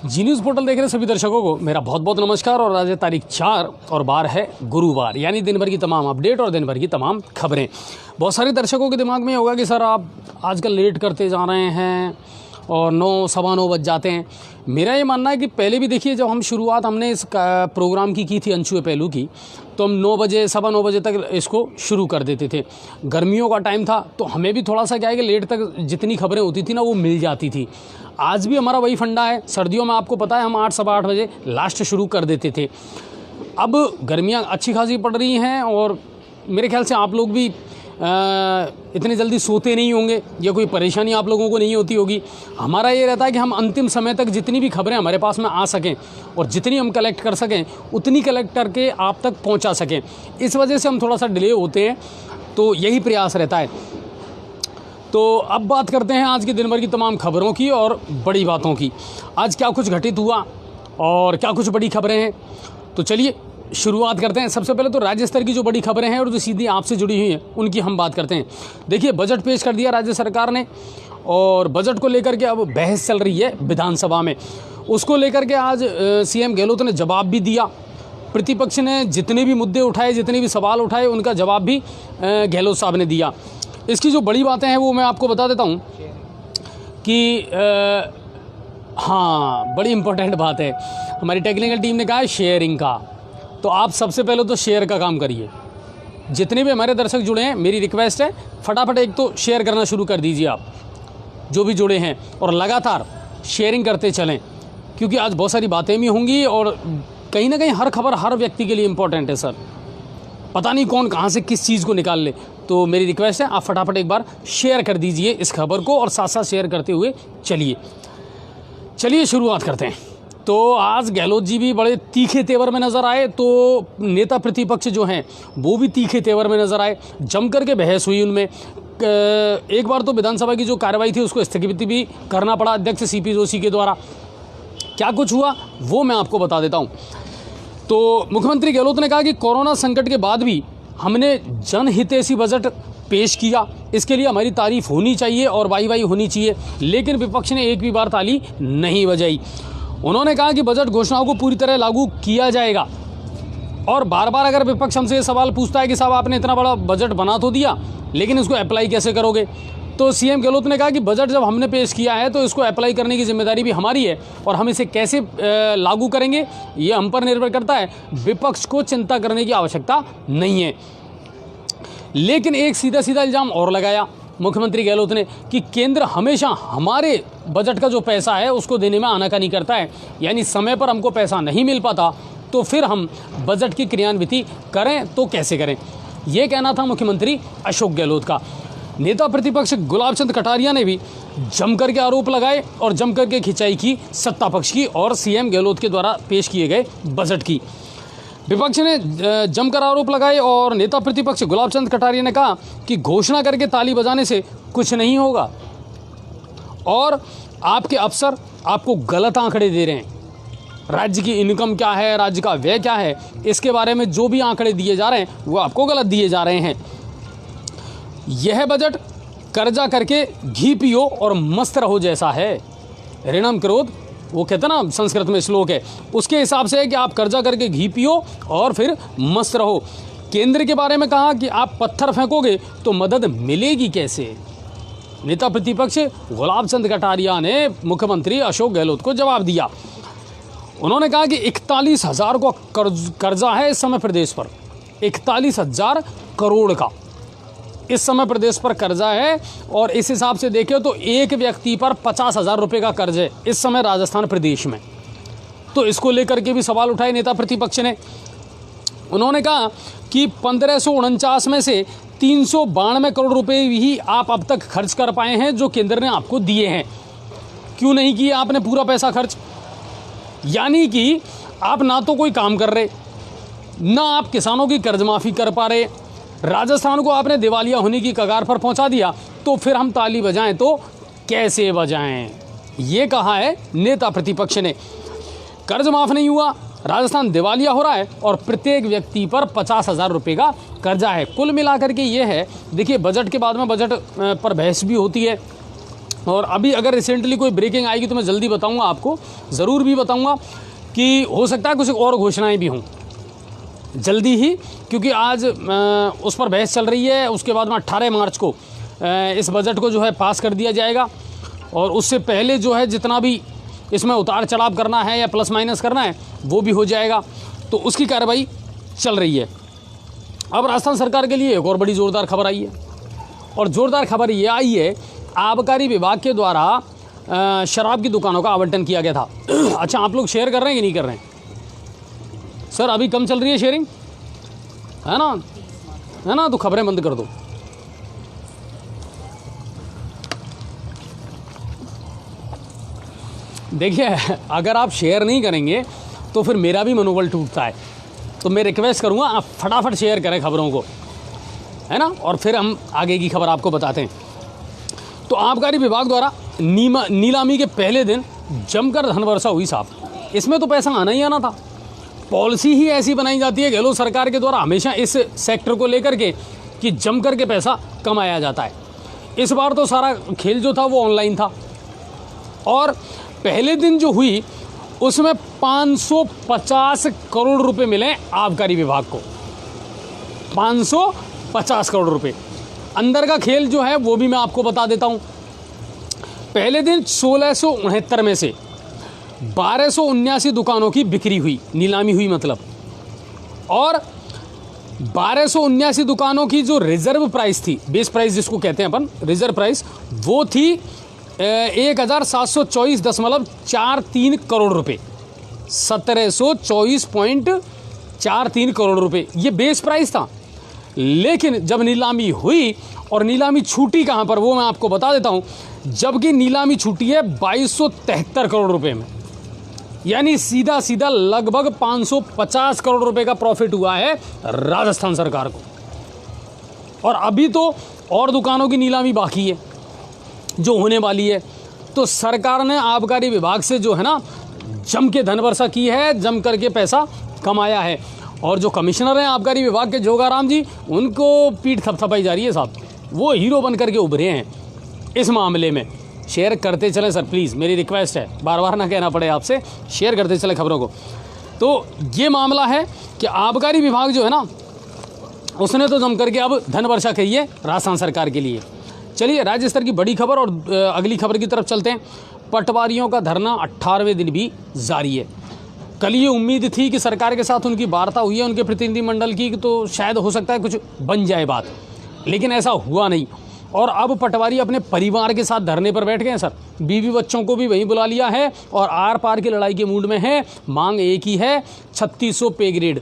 जी news portal देख रहे सभी दर्शकों को मेरा बहुत बहुत नमस्कार। और आज है तारीख 4 और बार है गुरुवार, यानी दिन भर की तमाम अपडेट और दिन भर की तमाम खबरें। बहुत सारे दर्शकों के दिमाग में होगा कि सर आप आजकल लेट करते जा रहे हैं और 9 सवा 9 बज जाते हैं। मेरा ये मानना है कि पहले भी देखिए, जब हम शुरुआत हमने इस प्रोग्राम की थी अंशुए पहलू की, तो हम 9 बजे सवा 9 बजे तक इसको शुरू कर देते थे। गर्मियों का टाइम था तो हमें भी थोड़ा सा क्या है कि लेट तक जितनी खबरें होती थी ना वो मिल जाती थी। आज भी हमारा वही फंडा है। सर्दियों में आपको पता है हम 8 सवा 8 बजे लास्ट शुरू कर देते थे। अब गर्मियाँ अच्छी खासी पड़ रही हैं और मेरे ख्याल से आप लोग भी इतनी जल्दी सोते नहीं होंगे या कोई परेशानी आप लोगों को नहीं होती होगी। हमारा ये रहता है कि हम अंतिम समय तक जितनी भी खबरें हमारे पास में आ सकें और जितनी हम कलेक्ट कर सकें उतनी कलेक्ट करके आप तक पहुंचा सकें। इस वजह से हम थोड़ा सा डिले होते हैं, तो यही प्रयास रहता है। तो अब बात करते हैं आज के दिन भर की तमाम खबरों की और बड़ी बातों की। आज क्या कुछ घटित हुआ और क्या कुछ बड़ी खबरें हैं, तो चलिए शुरुआत करते हैं। सबसे पहले तो राज्य स्तर की जो बड़ी खबरें हैं और जो सीधी आपसे जुड़ी हुई हैं उनकी हम बात करते हैं। देखिए, बजट पेश कर दिया राज्य सरकार ने और बजट को लेकर के अब बहस चल रही है विधानसभा में। उसको लेकर के आज सीएम गहलोत ने जवाब भी दिया। प्रतिपक्ष ने जितने भी मुद्दे उठाए, जितने भी सवाल उठाए, उनका जवाब भी गहलोत साहब ने दिया। इसकी जो बड़ी बातें हैं वो मैं आपको बता देता हूँ कि हाँ, बड़ी इम्पोर्टेंट बात है। हमारी टेक्निकल टीम ने कहा है शेयरिंग का, तो आप सबसे पहले तो शेयर का काम करिए। जितने भी हमारे दर्शक जुड़े हैं, मेरी रिक्वेस्ट है फटाफट एक तो शेयर करना शुरू कर दीजिए आप जो भी जुड़े हैं, और लगातार शेयरिंग करते चलें, क्योंकि आज बहुत सारी बातें भी होंगी और कहीं ना कहीं हर खबर हर व्यक्ति के लिए इम्पोर्टेंट है सर। पता नहीं कौन कहाँ से किस चीज़ को निकाल ले, तो मेरी रिक्वेस्ट है आप फटाफट एक बार शेयर कर दीजिए इस खबर को और साथ साथ शेयर करते हुए चलिए शुरुआत करते हैं। तो आज गहलोत जी भी बड़े तीखे तेवर में नज़र आए, तो नेता प्रतिपक्ष जो हैं वो भी तीखे तेवर में नज़र आए। जम कर के बहस हुई उनमें। एक बार तो विधानसभा की जो कार्रवाई थी उसको स्थगित भी करना पड़ा अध्यक्ष सीपी जोशी के द्वारा। क्या कुछ हुआ वो मैं आपको बता देता हूँ। तो मुख्यमंत्री गहलोत ने कहा कि कोरोना संकट के बाद भी हमने जनहितैषी बजट पेश किया, इसके लिए हमारी तारीफ होनी चाहिए और वाई होनी चाहिए, लेकिन विपक्ष ने एक भी बार ताली नहीं बजाई। उन्होंने कहा कि बजट घोषणाओं को पूरी तरह लागू किया जाएगा। और बार बार अगर विपक्ष हमसे ये सवाल पूछता है कि साहब आपने इतना बड़ा बजट बना तो दिया, लेकिन इसको अप्लाई कैसे करोगे, तो सीएम गहलोत ने कहा कि बजट जब हमने पेश किया है तो इसको अप्लाई करने की जिम्मेदारी भी हमारी है और हम इसे कैसे लागू करेंगे ये हम पर निर्भर करता है। विपक्ष को चिंता करने की आवश्यकता नहीं है। लेकिन एक सीधा सीधा इल्ज़ाम और लगाया मुख्यमंत्री गहलोत ने कि केंद्र हमेशा हमारे बजट का जो पैसा है उसको देने में आनाकानी करता है, यानी समय पर हमको पैसा नहीं मिल पाता तो फिर हम बजट की क्रियान्विति करें तो कैसे करें। ये कहना था मुख्यमंत्री अशोक गहलोत का। नेता प्रतिपक्ष गुलाब चंद कटारिया ने भी जमकर के आरोप लगाए और जमकर के खिंचाई की सत्ता पक्ष की और सीएम गहलोत के द्वारा पेश किए गए बजट की। विपक्ष ने जमकर आरोप लगाए और नेता प्रतिपक्ष गुलाब चंद कटारिया ने कहा कि घोषणा करके ताली बजाने से कुछ नहीं होगा और आपके अफसर आपको गलत आंकड़े दे रहे हैं। राज्य की इनकम क्या है, राज्य का व्यय क्या है, इसके बारे में जो भी आंकड़े दिए जा रहे हैं वो आपको गलत दिए जा रहे हैं। यह बजट कर्जा करके घी पियो और मस्त रहो जैसा है। ऋणम क्रोध, वो कहते ना संस्कृत में श्लोक है, उसके हिसाब से है कि आप कर्जा करके घी पियो और फिर मस्त रहो। केंद्र के बारे में कहा कि आप पत्थर फेंकोगे तो मदद मिलेगी कैसे। नेता प्रतिपक्ष गुलाब चंद कटारिया ने मुख्यमंत्री अशोक गहलोत को जवाब दिया। उन्होंने कहा कि 41,000 का कर्जा है इस समय प्रदेश पर, 41,000 करोड़ का इस समय प्रदेश पर कर्जा है और इस हिसाब से देखें तो एक व्यक्ति पर 50,000 रुपये का कर्ज है इस समय राजस्थान प्रदेश में। तो इसको लेकर के भी सवाल उठाए नेता प्रतिपक्ष ने। उन्होंने कहा कि 1549 में से 392 करोड़ रुपए ही आप अब तक खर्च कर पाए हैं जो केंद्र ने आपको दिए हैं। क्यों नहीं किया आपने पूरा पैसा खर्च, यानी कि आप ना तो कोई काम कर रहे, ना आप किसानों की कर्ज माफ़ी कर पा रहे, राजस्थान को आपने दिवालिया होने की कगार पर पहुंचा दिया, तो फिर हम ताली बजाएं तो कैसे बजाएं। ये कहा है नेता प्रतिपक्ष ने। कर्ज माफ़ नहीं हुआ, राजस्थान दिवालिया हो रहा है और प्रत्येक व्यक्ति पर 50,000 रुपये का कर्जा है। कुल मिलाकर के ये है। देखिए, बजट के बाद में बजट पर बहस भी होती है और अभी अगर रिसेंटली कोई ब्रेकिंग आएगी तो मैं जल्दी बताऊंगा आपको, ज़रूर भी बताऊंगा कि हो सकता है कुछ और घोषणाएं भी हों जल्दी ही, क्योंकि आज उस पर बहस चल रही है। उसके बाद में 18 मार्च को इस बजट को जो है पास कर दिया जाएगा, और उससे पहले जो है जितना भी इसमें उतार चढ़ाव करना है या प्लस माइनस करना है वो भी हो जाएगा। तो उसकी कार्रवाई चल रही है। अब राजस्थान सरकार के लिए एक और बड़ी ज़ोरदार खबर आई है, और ज़ोरदार खबर ये आई है, आबकारी विभाग के द्वारा शराब की दुकानों का आवंटन किया गया था। अच्छा, आप लोग शेयर कर रहे हैं कि नहीं कर रहे हैं? सर अभी कम चल रही है शेयरिंग, है ना? तो खबरें बंद कर दो। देखिए, अगर आप शेयर नहीं करेंगे तो फिर मेरा भी मनोबल टूटता है। तो मैं रिक्वेस्ट करूंगा आप फटाफट शेयर करें खबरों को, है ना? और फिर हम आगे की खबर आपको बताते हैं। तो आबकारी विभाग द्वारा नीलामी के पहले दिन जमकर धन वर्षा हुई साहब। इसमें तो पैसा आना ही आना था। पॉलिसी ही ऐसी बनाई जाती है गहलोत सरकार के द्वारा हमेशा इस सेक्टर को लेकर के कि जमकर के पैसा कमाया जाता है। इस बार तो सारा खेल जो था वो ऑनलाइन था, और पहले दिन जो हुई उसमें 550 करोड़ रुपए मिले आबकारी विभाग को। 550 करोड़ रुपए। अंदर का खेल जो है वो भी मैं आपको बता देता हूं। पहले दिन 1669 में से 1279 दुकानों की बिक्री हुई, नीलामी हुई मतलब, और 1279 दुकानों की जो रिजर्व प्राइस थी, बेस प्राइस जिसको कहते हैं अपन, रिजर्व प्राइस, वो थी 1724.43 करोड़ रुपए। 1724.43 करोड़ रुपए ये बेस प्राइस था। लेकिन जब नीलामी हुई, और नीलामी छूटी कहां पर वो मैं आपको बता देता हूं, जबकि नीलामी छूटी है 2273 करोड़ रुपए में, यानी सीधा सीधा लगभग 550 करोड़ रुपए का प्रॉफिट हुआ है राजस्थान सरकार को। और अभी तो और दुकानों की नीलामी बाकी है जो होने वाली है। तो सरकार ने आबकारी विभाग से जो है ना जम के धन वर्षा की है, जम करके पैसा कमाया है। और जो कमिश्नर हैं आबकारी विभाग के जोगाराम जी, उनको पीठ थपथपाई जा रही है साहब। वो हीरो बन करके उभरे हैं इस मामले में। शेयर करते चलें सर प्लीज़, मेरी रिक्वेस्ट है, बार बार ना कहना पड़े आपसे, शेयर करते चलें खबरों को। तो ये मामला है कि आबकारी विभाग जो है ना उसने तो जम करके अब धन वर्षा कही है राजस्थान सरकार के लिए। चलिए राज्य स्तर की बड़ी खबर और अगली खबर की तरफ चलते हैं। पटवारियों का धरना 18वें दिन भी जारी है। कल ये उम्मीद थी कि सरकार के साथ उनकी वार्ता हुई है, उनके प्रतिनिधिमंडल की, तो शायद हो सकता है कुछ बन जाए बात, लेकिन ऐसा हुआ नहीं। और अब पटवारी अपने परिवार के साथ धरने पर बैठ गए हैं सर। बीवी बच्चों को भी वहीं बुला लिया है और आर पार की लड़ाई के मूड में है। मांग एक ही है, 3600 पे ग्रेड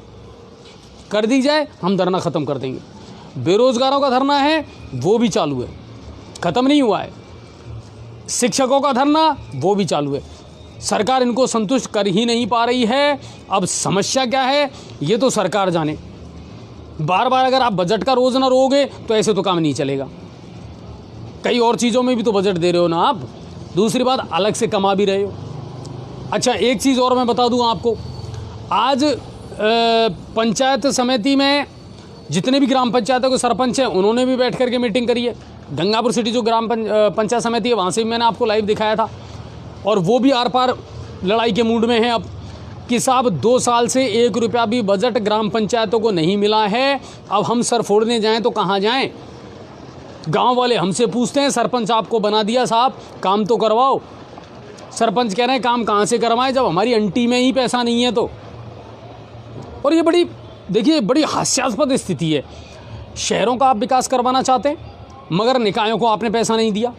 कर दी जाए, हम धरना ख़त्म कर देंगे। बेरोजगारों का धरना है, वो भी चालू है, ख़त्म नहीं हुआ है। शिक्षकों का धरना वो भी चालू है। सरकार इनको संतुष्ट कर ही नहीं पा रही है। अब समस्या क्या है ये तो सरकार जाने। बार बार अगर आप बजट का रोज ना रोगे तो ऐसे तो काम नहीं चलेगा। कई और चीज़ों में भी तो बजट दे रहे हो ना आप, दूसरी बात अलग से कमा भी रहे हो। अच्छा, एक चीज़ और मैं बता दूं आपको, आज पंचायत समिति में जितने भी ग्राम पंचायतों के सरपंच हैं उन्होंने भी बैठ करके मीटिंग करी है। गंगापुर सिटी जो ग्राम पंचायत समिति है वहाँ से भी मैंने आपको लाइव दिखाया था, और वो भी आर पार लड़ाई के मूड में है अब कि साहब 2 साल से 1 रुपया भी बजट ग्राम पंचायतों को नहीं मिला है। अब हम सर फोड़ने जाएं तो कहाँ जाएं? गांव वाले हमसे पूछते हैं सरपंच आपको बना दिया साहब, काम तो करवाओ। सरपंच कह रहे हैं काम कहाँ से करवाएं जब हमारी अंटी में ही पैसा नहीं है तो। और ये बड़ी, देखिए, बड़ी हास्यास्पद स्थिति है। शहरों का आप विकास करवाना चाहते हैं मगर निकायों को आपने पैसा नहीं दिया।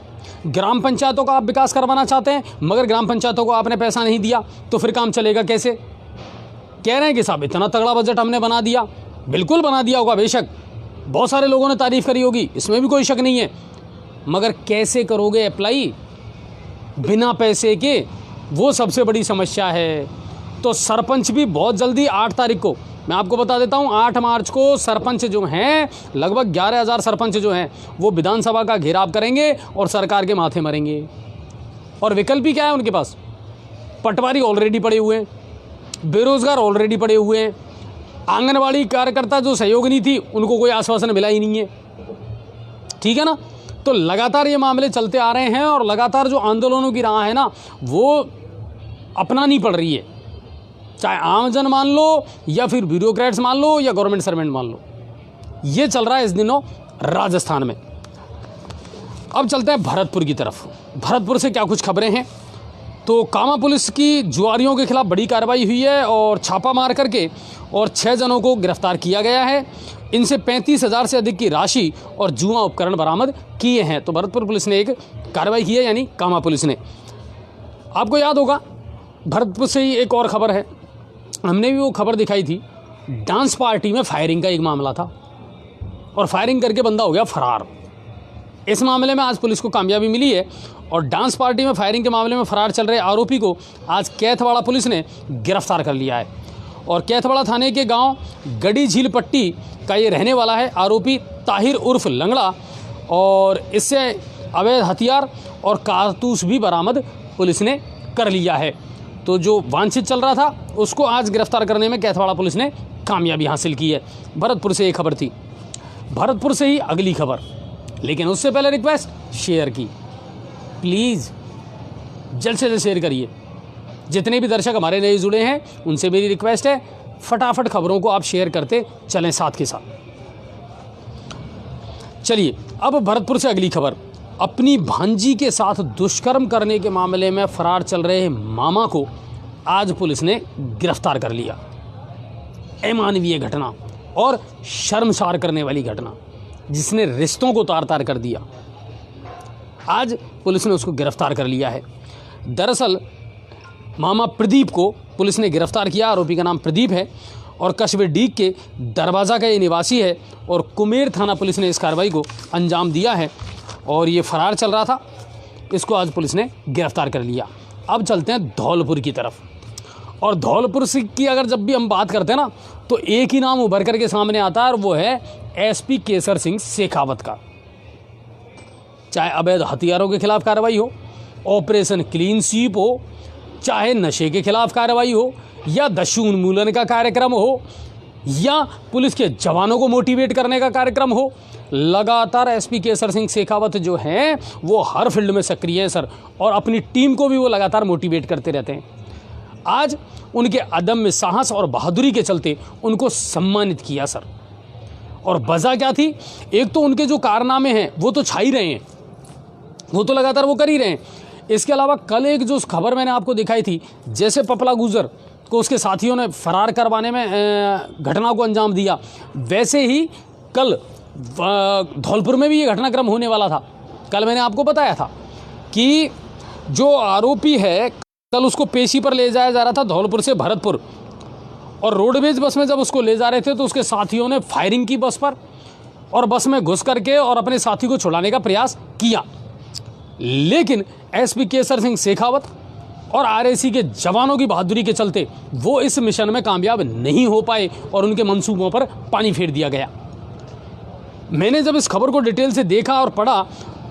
ग्राम पंचायतों का आप विकास करवाना चाहते हैं मगर ग्राम पंचायतों को आपने पैसा नहीं दिया, तो फिर काम चलेगा कैसे? कह रहे हैं कि साहब इतना तगड़ा बजट हमने बना दिया। बिल्कुल बना दिया होगा, बेशक बहुत सारे लोगों ने तारीफ करी होगी, इसमें भी कोई शक नहीं है, मगर कैसे करोगे अप्लाई बिना पैसे के? वो सबसे बड़ी समस्या है। तो सरपंच भी बहुत जल्दी 8 तारीख को, मैं आपको बता देता हूं, 8 मार्च को सरपंच जो हैं, लगभग 11,000 सरपंच जो हैं वो विधानसभा का घेराव करेंगे और सरकार के माथे मरेंगे। और विकल्प ही क्या है उनके पास? पटवारी ऑलरेडी पड़े हुए हैं, बेरोजगार ऑलरेडी पड़े हुए हैं, आंगनबाड़ी कार्यकर्ता जो सहयोगिनी थी उनको कोई आश्वासन मिला ही नहीं है, ठीक है ना? तो लगातार ये मामले चलते आ रहे हैं और लगातार जो आंदोलनों की राह है ना वो अपनानी पड़ रही है, चाहे आमजन मान लो या फिर ब्यूरोक्रेट्स मान लो या गवर्नमेंट सर्वेंट मान लो। ये चल रहा है इस दिनों राजस्थान में। अब चलते हैं भरतपुर की तरफ। भरतपुर से क्या कुछ खबरें हैं। तो कामा पुलिस की जुआरियों के खिलाफ बड़ी कार्रवाई हुई है और छापा मार करके और 6 जनों को गिरफ्तार किया गया है। इनसे 35,000 से अधिक की राशि और जुआ उपकरण बरामद किए हैं। तो भरतपुर पुलिस ने एक कार्रवाई की है, यानी कामा पुलिस ने। आपको याद होगा भरतपुर से ही एक और खबर है, हमने भी वो खबर दिखाई थी। डांस पार्टी में फायरिंग का एक मामला था और फायरिंग करके बंदा हो गया फरार। इस मामले में आज पुलिस को कामयाबी मिली है और डांस पार्टी में फायरिंग के मामले में फरार चल रहे आरोपी को आज कैथवाड़ा पुलिस ने गिरफ्तार कर लिया है। और कैथवाड़ा थाने के गांव गड़ी झील पट्टी का ये रहने वाला है आरोपी ताहिर उर्फ लंगड़ा, और इससे अवैध हथियार और कारतूस भी बरामद पुलिस ने कर लिया है। तो जो वांछित चल रहा था उसको आज गिरफ्तार करने में कैथवाड़ा पुलिस ने कामयाबी हासिल की है। भरतपुर से ये खबर थी। भरतपुर से ही अगली खबर, लेकिन उससे पहले रिक्वेस्ट, शेयर की प्लीज़, जल्द से जल्द शेयर करिए। जितने भी दर्शक हमारे नए जुड़े हैं उनसे मेरी रिक्वेस्ट है, फटाफट खबरों को आप शेयर करते चलें साथ के साथ। चलिए अब भरतपुर से अगली खबर। अपनी भांजी के साथ दुष्कर्म करने के मामले में फरार चल रहे मामा को आज पुलिस ने गिरफ्तार कर लिया। अमानवीय घटना और शर्मसार करने वाली घटना जिसने रिश्तों को तार तार कर दिया, आज पुलिस ने उसको गिरफ्तार कर लिया है। दरअसल मामा प्रदीप को पुलिस ने गिरफ्तार किया। आरोपी का नाम प्रदीप है और कस्बे डीग के दरवाज़ा का ये निवासी है और कुमेर थाना पुलिस ने इस कार्रवाई को अंजाम दिया है और ये फरार चल रहा था। इसको आज पुलिस ने गिरफ्तार कर लिया। अब चलते हैं धौलपुर की तरफ। और धौलपुर से की अगर जब भी हम बात करते हैं ना तो एक ही नाम उभर करके सामने आता है और वो है एसपी केसर सिंह शेखावत का। चाहे अवैध हथियारों के खिलाफ कार्रवाई हो, ऑपरेशन क्लीन स्वीप हो, चाहे नशे के खिलाफ कार्रवाई हो, या दस्यु उन्मूलन का कार्यक्रम हो, या पुलिस के जवानों को मोटिवेट करने का कार्यक्रम हो, लगातार एसपी केसर सिंह शेखावत जो हैं वो हर फील्ड में सक्रिय है सर, और अपनी टीम को भी वो लगातार मोटिवेट करते रहते हैं। आज उनके अदम्य साहस और बहादुरी के चलते उनको सम्मानित किया सर। और वजह क्या थी? एक तो उनके जो कारनामे हैं वो तो छा ही रहे हैं, वो तो लगातार वो कर ही रहे हैं। इसके अलावा कल एक जो खबर मैंने आपको दिखाई थी, जैसे पपला गुजर को उसके साथियों ने फरार करवाने में घटना को अंजाम दिया, वैसे ही कल धौलपुर में भी ये घटनाक्रम होने वाला था। कल मैंने आपको बताया था कि जो आरोपी है कल उसको पेशी पर ले जाया जा रहा था धौलपुर से भरतपुर, और रोडवेज बस में जब उसको ले जा रहे थे तो उसके साथियों ने फायरिंग की बस पर और बस में घुस करके और अपने साथी को छुड़ाने का प्रयास किया। लेकिन एसपी केसर सिंह शेखावत और आरएसी के जवानों की बहादुरी के चलते वो इस मिशन में कामयाब नहीं हो पाए और उनके मंसूबों पर पानी फेर दिया गया। मैंने जब इस खबर को डिटेल से देखा और पढ़ा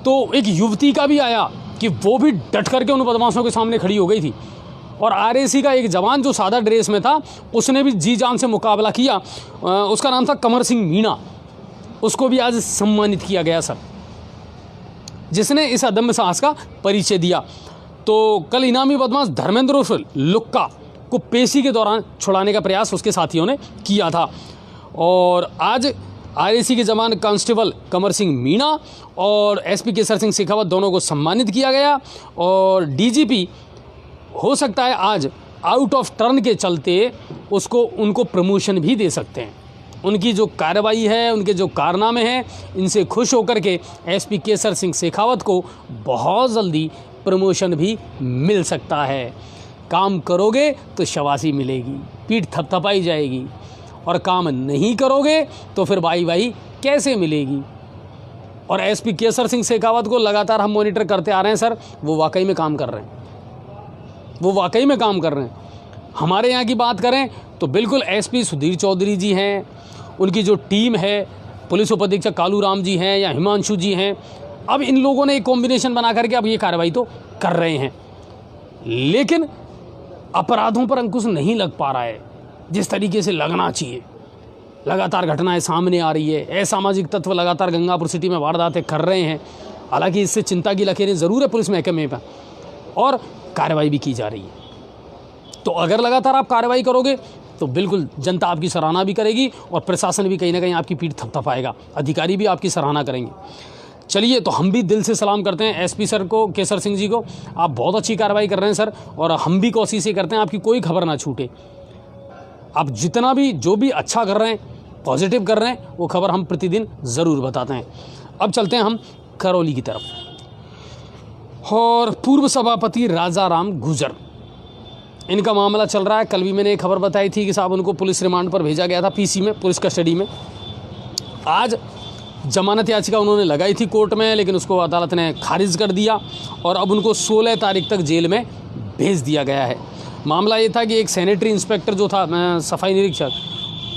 तो एक युवती का भी आया कि वो भी डट करके उन बदमाशों के सामने खड़ी हो गई थी, और आरएसी का एक जवान जो सादा ड्रेस में था उसने भी जी जान से मुकाबला किया। उसका नाम था कमर सिंह मीणा। उसको भी आज सम्मानित किया गया सर, जिसने इस अदम्य साहस का परिचय दिया। तो कल इनामी बदमाश धर्मेंद्र उर्फ लुक्का को पेशी के दौरान छुड़ाने का प्रयास उसके साथियों ने किया था, और आज आरएसी के जवान कांस्टेबल कमर सिंह मीणा और एसपी केसर सिंह शेखावत दोनों को सम्मानित किया गया। और डीजीपी हो सकता है आज आउट ऑफ टर्न के चलते उनको प्रमोशन भी दे सकते हैं। उनकी जो कार्रवाई है, उनके जो कारनामे हैं, इनसे खुश होकर के एसपी केसर सिंह शेखावत को बहुत जल्दी प्रमोशन भी मिल सकता है। काम करोगे तो शाबाशी मिलेगी, पीठ थपथपाई जाएगी, और काम नहीं करोगे तो फिर बाई बाई कैसे मिलेगी। और एसपी केसर सिंह शेखावत को लगातार हम मॉनिटर करते आ रहे हैं सर, वो वाकई में काम कर रहे हैं, वो वाकई में काम कर रहे हैं। हमारे यहाँ की बात करें तो बिल्कुल एसपी सुधीर चौधरी जी हैं, उनकी जो टीम है, पुलिस उपाधीक्षक कालू राम जी हैं या हिमांशु जी हैं, अब इन लोगों ने एक कॉम्बिनेशन बना करके अब ये कार्रवाई तो कर रहे हैं, लेकिन अपराधों पर अंकुश नहीं लग पा रहा है जिस तरीके से लगना चाहिए। लगातार घटनाएं सामने आ रही है, असामाजिक तत्व लगातार गंगापुर सिटी में वारदातें कर रहे हैं, हालांकि इससे चिंता की लकीरें ज़रूर है पुलिस महकमे पर और कार्रवाई भी की जा रही है। तो अगर लगातार आप कार्रवाई करोगे तो बिल्कुल जनता आपकी सराहना भी करेगी और प्रशासन भी कहीं ना कहीं आपकी पीठ थपथपाएगा, अधिकारी भी आपकी सराहना करेंगे। चलिए, तो हम भी दिल से सलाम करते हैं एसपी सर को, केसर सिंह जी को। आप बहुत अच्छी कार्रवाई कर रहे हैं सर, और हम भी कोशिश ये करते हैं आपकी कोई खबर ना छूटे। आप जितना भी जो भी अच्छा कर रहे हैं, पॉजिटिव कर रहे हैं, वो खबर हम प्रतिदिन ज़रूर बताते हैं। अब चलते हैं हम करौली की तरफ। और पूर्व सभापति राजा राम गुर्जर, इनका मामला चल रहा है। कल भी मैंने एक खबर बताई थी कि साहब उनको पुलिस रिमांड पर भेजा गया था, पीसी में, पुलिस कस्टडी में। आज जमानत याचिका उन्होंने लगाई थी कोर्ट में, लेकिन उसको अदालत ने खारिज कर दिया और अब उनको 16 तारीख तक जेल में भेज दिया गया है। मामला ये था कि एक सैनिटरी इंस्पेक्टर जो था, सफाई निरीक्षक,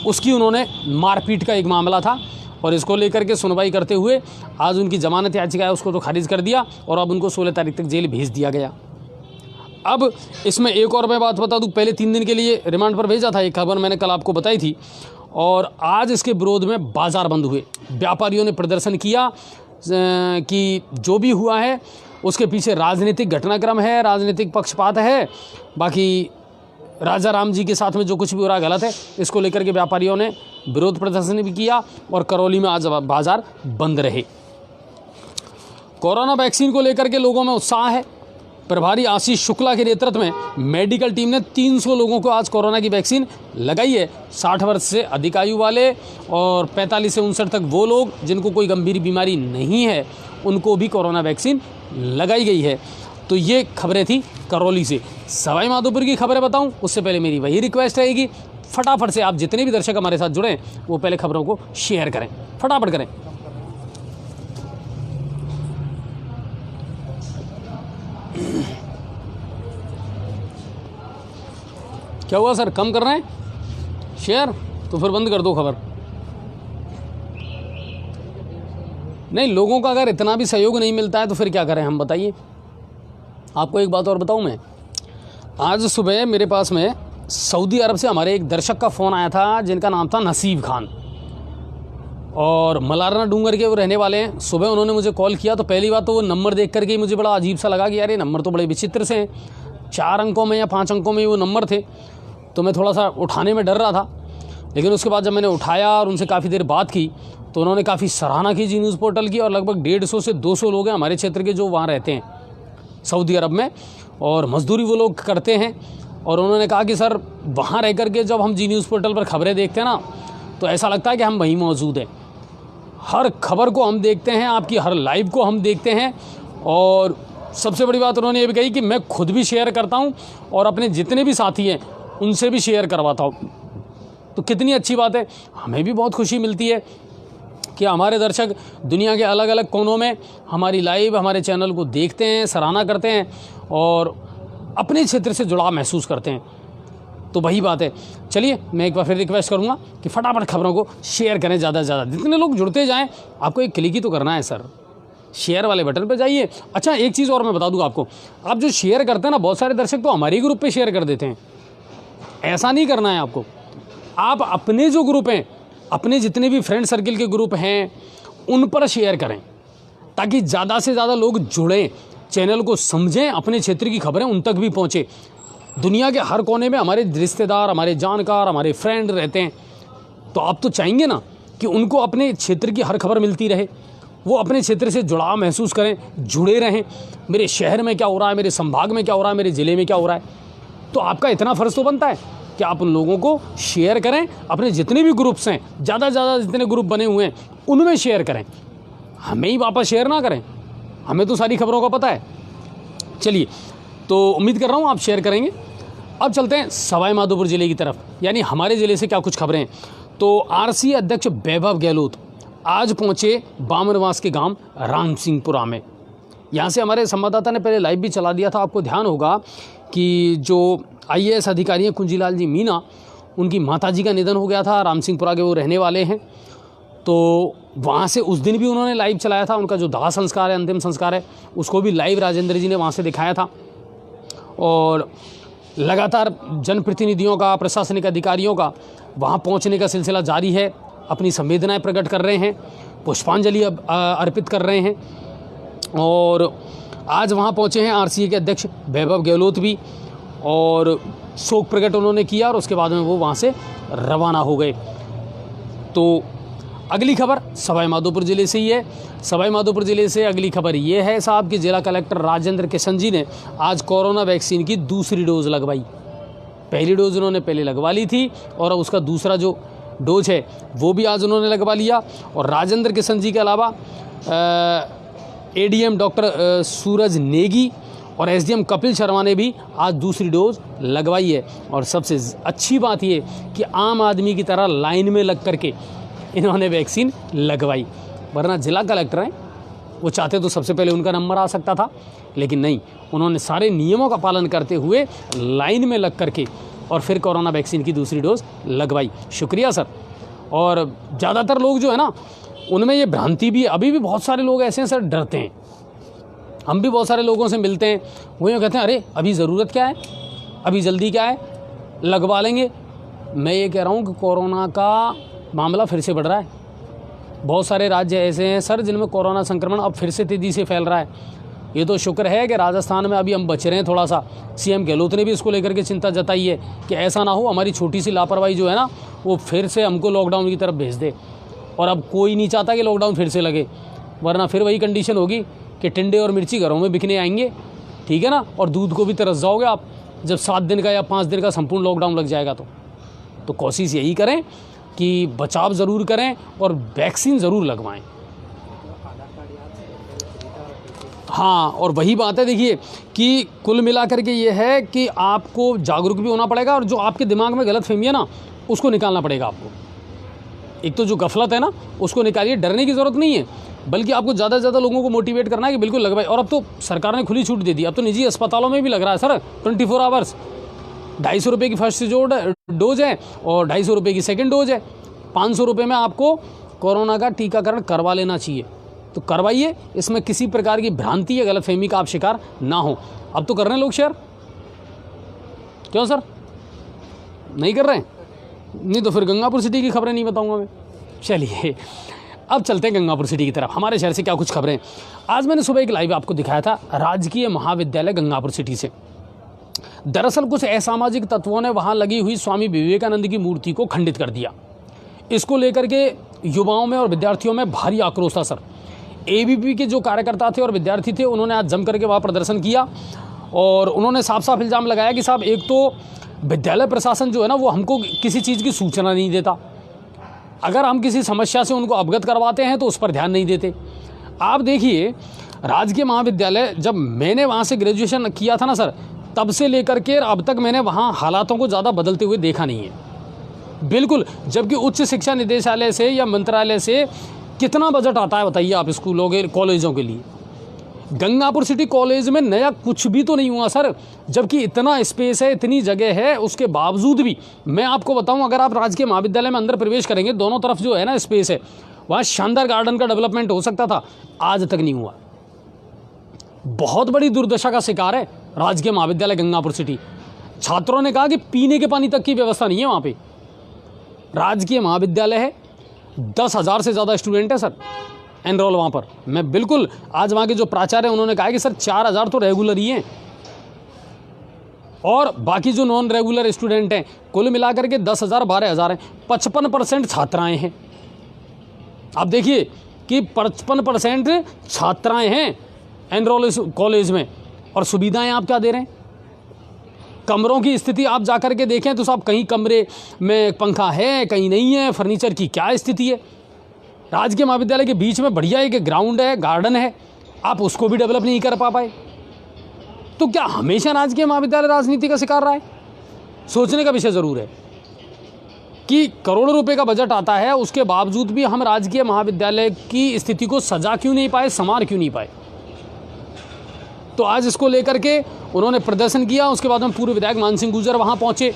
उसकी उन्होंने मारपीट का एक मामला था और इसको लेकर के सुनवाई करते हुए आज उनकी जमानत याचिका है उसको तो खारिज कर दिया और अब उनको 16 तारीख तक जेल भेज दिया गया। अब इसमें एक और मैं बात बता दूं, पहले 3 दिन के लिए रिमांड पर भेजा था, ये खबर मैंने कल आपको बताई थी। और आज इसके विरोध में बाज़ार बंद हुए, व्यापारियों ने प्रदर्शन किया कि जो भी हुआ है उसके पीछे राजनीतिक घटनाक्रम है, राजनीतिक पक्षपात है, बाकी राजा राम जी के साथ में जो कुछ भी हो रहा है गलत है। इसको लेकर के व्यापारियों ने विरोध प्रदर्शन भी किया और करौली में आज बाज़ार बंद रहे। कोरोना वैक्सीन को लेकर के लोगों में उत्साह है। प्रभारी आशीष शुक्ला के नेतृत्व में मेडिकल टीम ने 300 लोगों को आज कोरोना की वैक्सीन लगाई है। 60 वर्ष से अधिक आयु वाले और 45 से 59 तक वो लोग जिनको कोई गंभीर बीमारी नहीं है, उनको भी कोरोना वैक्सीन लगाई गई है। तो ये खबरें थी करौली से। सवाई माधोपुर की खबरें बताऊं उससे पहले मेरी वही रिक्वेस्ट रहेगी, फटाफट से आप जितने भी दर्शक हमारे साथ जुड़े वो पहले खबरों को शेयर करें, फटाफट करें। क्या हुआ सर, कम कर रहे हैं शेयर? तो फिर बंद कर दो खबर। नहीं, लोगों का अगर इतना भी सहयोग नहीं मिलता है तो फिर क्या करें हम, बताइए। आपको एक बात और बताऊं मैं, आज सुबह मेरे पास में सऊदी अरब से हमारे एक दर्शक का फ़ोन आया था जिनका नाम था नसीब खान, और मलारना डूंगर के वो रहने वाले हैं। सुबह उन्होंने मुझे कॉल किया तो पहली बात तो वो नंबर देख करके मुझे बड़ा अजीब सा लगा कि यार ये नंबर तो बड़े विचित्र से हैं, 4 अंकों में या 5 अंकों में वो नंबर थे। तो मैं थोड़ा सा उठाने में डर रहा था, लेकिन उसके बाद जब मैंने उठाया और उनसे काफ़ी देर बात की तो उन्होंने काफ़ी सराहना की जी न्यूज़ पोर्टल की। और लगभग 150 से 200 लोग हैं हमारे क्षेत्र के जो वहाँ रहते हैं सऊदी अरब में, और मजदूरी वो लोग करते हैं। और उन्होंने कहा कि सर वहाँ रह कर के जब हम जी न्यूज़ पोर्टल पर खबरें देखते हैं ना तो ऐसा लगता है कि हम वहीं मौजूद हैं। हर खबर को हम देखते हैं, आपकी हर लाइव को हम देखते हैं। और सबसे बड़ी बात उन्होंने ये भी कही कि मैं खुद भी शेयर करता हूँ और अपने जितने भी साथी हैं उनसे भी शेयर करवाता हूँ। तो कितनी अच्छी बात है, हमें भी बहुत खुशी मिलती है कि हमारे दर्शक दुनिया के अलग अलग कोनों में हमारी लाइव, हमारे चैनल को देखते हैं, सराहना करते हैं और अपने क्षेत्र से जुड़ाव महसूस करते हैं। तो वही बात है। चलिए, मैं एक बार फिर रिक्वेस्ट करूँगा कि फटाफट खबरों को शेयर करें ज़्यादा से ज़्यादा। जितने लोग जुड़ते जाएँ, आपको एक क्लिक ही तो करना है सर, शेयर वाले बटन पर जाइए। अच्छा, एक चीज़ और मैं बता दूँ आपको, आप जो शेयर करते हैं ना, बहुत सारे दर्शक तो हमारे ही ग्रुप पे शेयर कर देते हैं। ऐसा नहीं करना है आपको। आप अपने जो ग्रुप हैं, अपने जितने भी फ्रेंड सर्किल के ग्रुप हैं, उन पर शेयर करें ताकि ज़्यादा से ज़्यादा लोग जुड़ें, चैनल को समझें, अपने क्षेत्र की खबरें उन तक भी पहुँचे। दुनिया के हर कोने में हमारे रिश्तेदार, हमारे जानकार, हमारे फ्रेंड रहते हैं। तो आप तो चाहेंगे ना कि उनको अपने क्षेत्र की हर खबर मिलती रहे, वो अपने क्षेत्र से जुड़ाव महसूस करें, जुड़े रहें। मेरे शहर में क्या हो रहा है, मेरे संभाग में क्या हो रहा है, मेरे ज़िले में क्या हो रहा है। तो आपका इतना फ़र्ज़ तो बनता है कि आप उन लोगों को शेयर करें। अपने जितने भी ग्रुप्स हैं, ज़्यादा से ज़्यादा जितने ग्रुप बने हुए हैं उनमें शेयर करें, हमें ही वापस शेयर ना करें। हमें तो सारी खबरों का पता है। चलिए, तो उम्मीद कर रहा हूँ आप शेयर करेंगे। अब चलते हैं सवाई माधोपुर ज़िले की तरफ, यानी हमारे ज़िले से क्या कुछ खबरें हैं। तो आरसी अध्यक्ष वैभव गहलोत आज पहुँचे बामनवास के गांव राम सिंहपुरा में। यहाँ से हमारे संवाददाता ने पहले लाइव भी चला दिया था। आपको ध्यान होगा कि जो IAS अधिकारी हैं कुंजीलाल जी मीना, उनकी माताजी का निधन हो गया था। राम सिंहपुरा के वो रहने वाले हैं। तो वहाँ से उस दिन भी उन्होंने लाइव चलाया था। उनका जो दाह संस्कार है, अंतिम संस्कार है, उसको भी लाइव राजेंद्र जी ने वहाँ से दिखाया था। और लगातार जनप्रतिनिधियों का, प्रशासनिक अधिकारियों का वहाँ पहुँचने का सिलसिला जारी है। अपनी संवेदनाएं प्रकट कर रहे हैं, पुष्पांजलि अर्पित कर रहे हैं। और आज वहाँ पहुँचे हैं आरसीए के अध्यक्ष वैभव गहलोत भी, और शोक प्रकट उन्होंने किया और उसके बाद में वो वहाँ से रवाना हो गए। तो अगली खबर सवाई माधोपुर ज़िले से ही है। सवाई माधोपुर ज़िले से अगली खबर ये है साहब कि जिला कलेक्टर राजेंद्र किशन जी ने आज कोरोना वैक्सीन की दूसरी डोज लगवाई। पहली डोज उन्होंने पहले लगवा ली थी और अब उसका दूसरा जो डोज है वो भी आज उन्होंने लगवा लिया। और राजेंद्र किशन जी के अलावा एडीएम डॉक्टर सूरज नेगी और एसडीएम कपिल शर्मा ने भी आज दूसरी डोज लगवाई है। और सबसे अच्छी बात ये कि आम आदमी की तरह लाइन में लग करके इन्होंने वैक्सीन लगवाई, वरना जिला कलेक्टर हैं, वो चाहते तो सबसे पहले उनका नंबर आ सकता था, लेकिन नहीं, उन्होंने सारे नियमों का पालन करते हुए लाइन में लग करके और फिर कोरोना वैक्सीन की दूसरी डोज लगवाई। शुक्रिया सर। और ज़्यादातर लोग जो है ना, उनमें ये भ्रांति भी, अभी भी बहुत सारे लोग ऐसे हैं सर, डरते हैं। हम भी बहुत सारे लोगों से मिलते हैं, वो यूँ कहते हैं अरे अभी ज़रूरत क्या है, अभी जल्दी क्या है, लगवा लेंगे। मैं ये कह रहा हूँ कि कोरोना का मामला फिर से बढ़ रहा है। बहुत सारे राज्य ऐसे हैं सर जिनमें कोरोना संक्रमण अब फिर से तेज़ी से फैल रहा है। ये तो शुक्र है कि राजस्थान में अभी हम बच रहे हैं थोड़ा सा। सीएम गहलोत ने भी इसको लेकर के चिंता जताई है कि ऐसा ना हो हमारी छोटी सी लापरवाही जो है ना, वो फिर से हमको लॉकडाउन की तरफ भेज दे। और अब कोई नहीं चाहता कि लॉकडाउन फिर से लगे, वरना फिर वही कंडीशन होगी कि टिंडे और मिर्ची घरों में बिकने आएंगे, ठीक है ना, और दूध को भी तरस जाओगे आप जब 7 दिन का या 5 दिन का संपूर्ण लॉकडाउन लग जाएगा। तो कोशिश यही करें कि बचाव ज़रूर करें और वैक्सीन ज़रूर लगवाएं। हाँ, और वही बात है, देखिए कि कुल मिलाकर के ये है कि आपको जागरूक भी होना पड़ेगा और जो आपके दिमाग में गलतफहमी है ना, उसको निकालना पड़ेगा आपको। एक तो जो गफलत है ना, उसको निकालिए। डरने की ज़रूरत नहीं है, बल्कि आपको ज़्यादा से ज़्यादा लोगों को मोटिवेट करना है कि बिल्कुल लगवाए। और अब तो सरकार ने खुली छूट दे दी, अब तो निजी अस्पतालों में भी लग रहा है सर 24 आवर्स। 250 रुपये की फर्स्ट डोज है और 250 रुपये की सेकेंड डोज है। 500 रुपये में आपको कोरोना का टीकाकरण करवा लेना चाहिए, तो करवाइए। इसमें किसी प्रकार की भ्रांति या गलतफहमी का आप शिकार ना हो। अब तो कर रहे हैं लोग शेयर, क्यों सर नहीं कर रहे हैं? नहीं तो फिर गंगापुर सिटी की खबरें नहीं बताऊंगा मैं। चलिए अब चलते हैं गंगापुर सिटी की तरफ। हमारे शहर से क्या कुछ खबरें। आज मैंने सुबह एक लाइव आपको दिखाया था राजकीय महाविद्यालय गंगापुर सिटी से। दरअसल कुछ असामाजिक तत्वों ने वहां लगी हुई स्वामी विवेकानंद की मूर्ति को खंडित कर दिया। इसको लेकर के युवाओं में और विद्यार्थियों में भारी आक्रोश था सर। एबीवीपी के जो कार्यकर्ता थे और विद्यार्थी थे, उन्होंने आज जम करके वहाँ प्रदर्शन किया और उन्होंने साफ साफ इल्ज़ाम लगाया कि साहब एक तो विद्यालय प्रशासन जो है ना, वो हमको किसी चीज़ की सूचना नहीं देता। अगर हम किसी समस्या से उनको अवगत करवाते हैं तो उस पर ध्यान नहीं देते। आप देखिए, राजकीय महाविद्यालय, जब मैंने वहाँ से ग्रेजुएशन किया था ना सर, तब से लेकर के अब तक मैंने वहाँ हालातों को ज़्यादा बदलते हुए देखा नहीं है बिल्कुल। जबकि उच्च शिक्षा निदेशालय से या मंत्रालय से कितना बजट आता है बताइए आप स्कूलों के, कॉलेजों के लिए। गंगापुर सिटी कॉलेज में नया कुछ भी तो नहीं हुआ सर, जबकि इतना स्पेस है, इतनी जगह है, उसके बावजूद भी मैं आपको बताऊं, अगर आप राजकीय महाविद्यालय में अंदर प्रवेश करेंगे, दोनों तरफ जो है ना स्पेस है, वहाँ शानदार गार्डन का डेवलपमेंट हो सकता था, आज तक नहीं हुआ। बहुत बड़ी दुर्दशा का शिकार है राजकीय महाविद्यालय गंगापुर सिटी। छात्रों ने कहा कि पीने के पानी तक की व्यवस्था नहीं है वहाँ पे। राजकीय महाविद्यालय है, 10,000 से ज़्यादा स्टूडेंट है सर एनरोल वहाँ पर। मैं बिल्कुल, आज वहाँ के जो प्राचार्य हैं उन्होंने कहा कि सर 4,000 तो रेगुलर ही हैं और बाकी जो नॉन रेगुलर स्टूडेंट हैं कुल मिलाकर के 10,000 12,000 हैं। 55% छात्राएं हैं। आप देखिए कि 55% छात्राएं हैं एनरोल इस कॉलेज में, और सुविधाएं आप क्या दे रहे हैं? कमरों की स्थिति आप जाकर के देखें तो साहब कहीं कमरे में पंखा है, कहीं नहीं है, फर्नीचर की क्या स्थिति है। राजकीय महाविद्यालय के बीच में बढ़िया एक ग्राउंड है, गार्डन है, आप उसको भी डेवलप नहीं कर पाए। तो क्या हमेशा राजकीय महाविद्यालय राजनीति का शिकार रहा है? सोचने का विषय ज़रूर है कि करोड़ों रुपए का बजट आता है, उसके बावजूद भी हम राजकीय महाविद्यालय की स्थिति को सजा क्यों नहीं पाए, संवार क्यों नहीं पाए। तो आज इसको लेकर के उन्होंने प्रदर्शन किया। उसके बाद में पूर्व विधायक मान सिंह गुर्जर वहाँ पहुँचे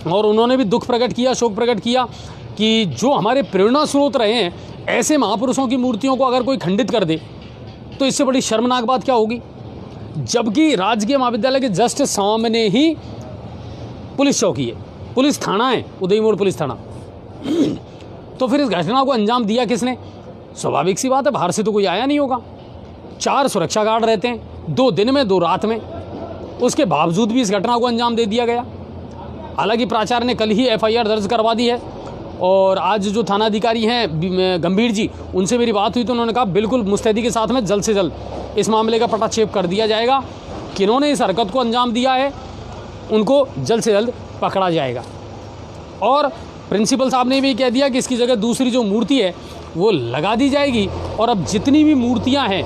और उन्होंने भी दुख प्रकट किया, शोक प्रकट किया कि जो हमारे प्रेरणा स्रोत रहे हैं, ऐसे महापुरुषों की मूर्तियों को अगर कोई खंडित कर दे तो इससे बड़ी शर्मनाक बात क्या होगी। जबकि राजकीय महाविद्यालय के जस्ट सामने ही पुलिस चौकी है, पुलिस थाना है, उदय मोड़ पुलिस थाना। तो फिर इस घटना को अंजाम दिया किसने? स्वाभाविक सी बात है, बाहर से तो कोई आया नहीं होगा। 4 सुरक्षा गार्ड रहते हैं, 2 दिन में 2 रात में। उसके बावजूद भी इस घटना को अंजाम दे दिया गया। हालांकि प्राचार्य ने कल ही FIR दर्ज करवा दी है और आज जो थानाधिकारी हैं गंभीर जी, उनसे मेरी बात हुई तो उन्होंने कहा बिल्कुल मुस्तैदी के साथ में जल्द से जल्द इस मामले का पटाक्षेप कर दिया जाएगा। किन्होंने इस हरकत को अंजाम दिया है उनको जल्द से जल्द पकड़ा जाएगा। और प्रिंसिपल साहब ने भी कह दिया कि इसकी जगह दूसरी जो मूर्ति है वो लगा दी जाएगी और अब जितनी भी मूर्तियां हैं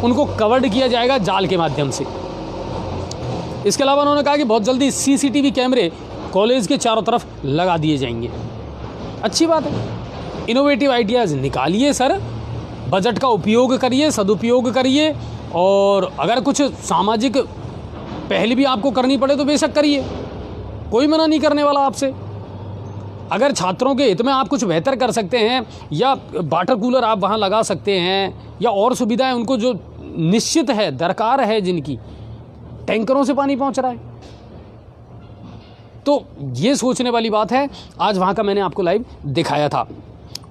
उनको कवर्ड किया जाएगा जाल के माध्यम से। इसके अलावा उन्होंने कहा कि बहुत जल्दी CCTV कैमरे कॉलेज के चारों तरफ लगा दिए जाएंगे। अच्छी बात है, इनोवेटिव आइडियाज़ निकालिए सर, बजट का उपयोग करिए, सदुपयोग करिए, और अगर कुछ सामाजिक पहल भी आपको करनी पड़े तो बेशक करिए, कोई मना नहीं करने वाला आपसे। अगर छात्रों के हित में आप कुछ बेहतर कर सकते हैं या वाटर कूलर आप वहाँ लगा सकते हैं या और सुविधाएं उनको जो निश्चित है दरकार है, जिनकी टैंकरों से पानी पहुँच रहा है, तो ये सोचने वाली बात है। आज वहाँ का मैंने आपको लाइव दिखाया था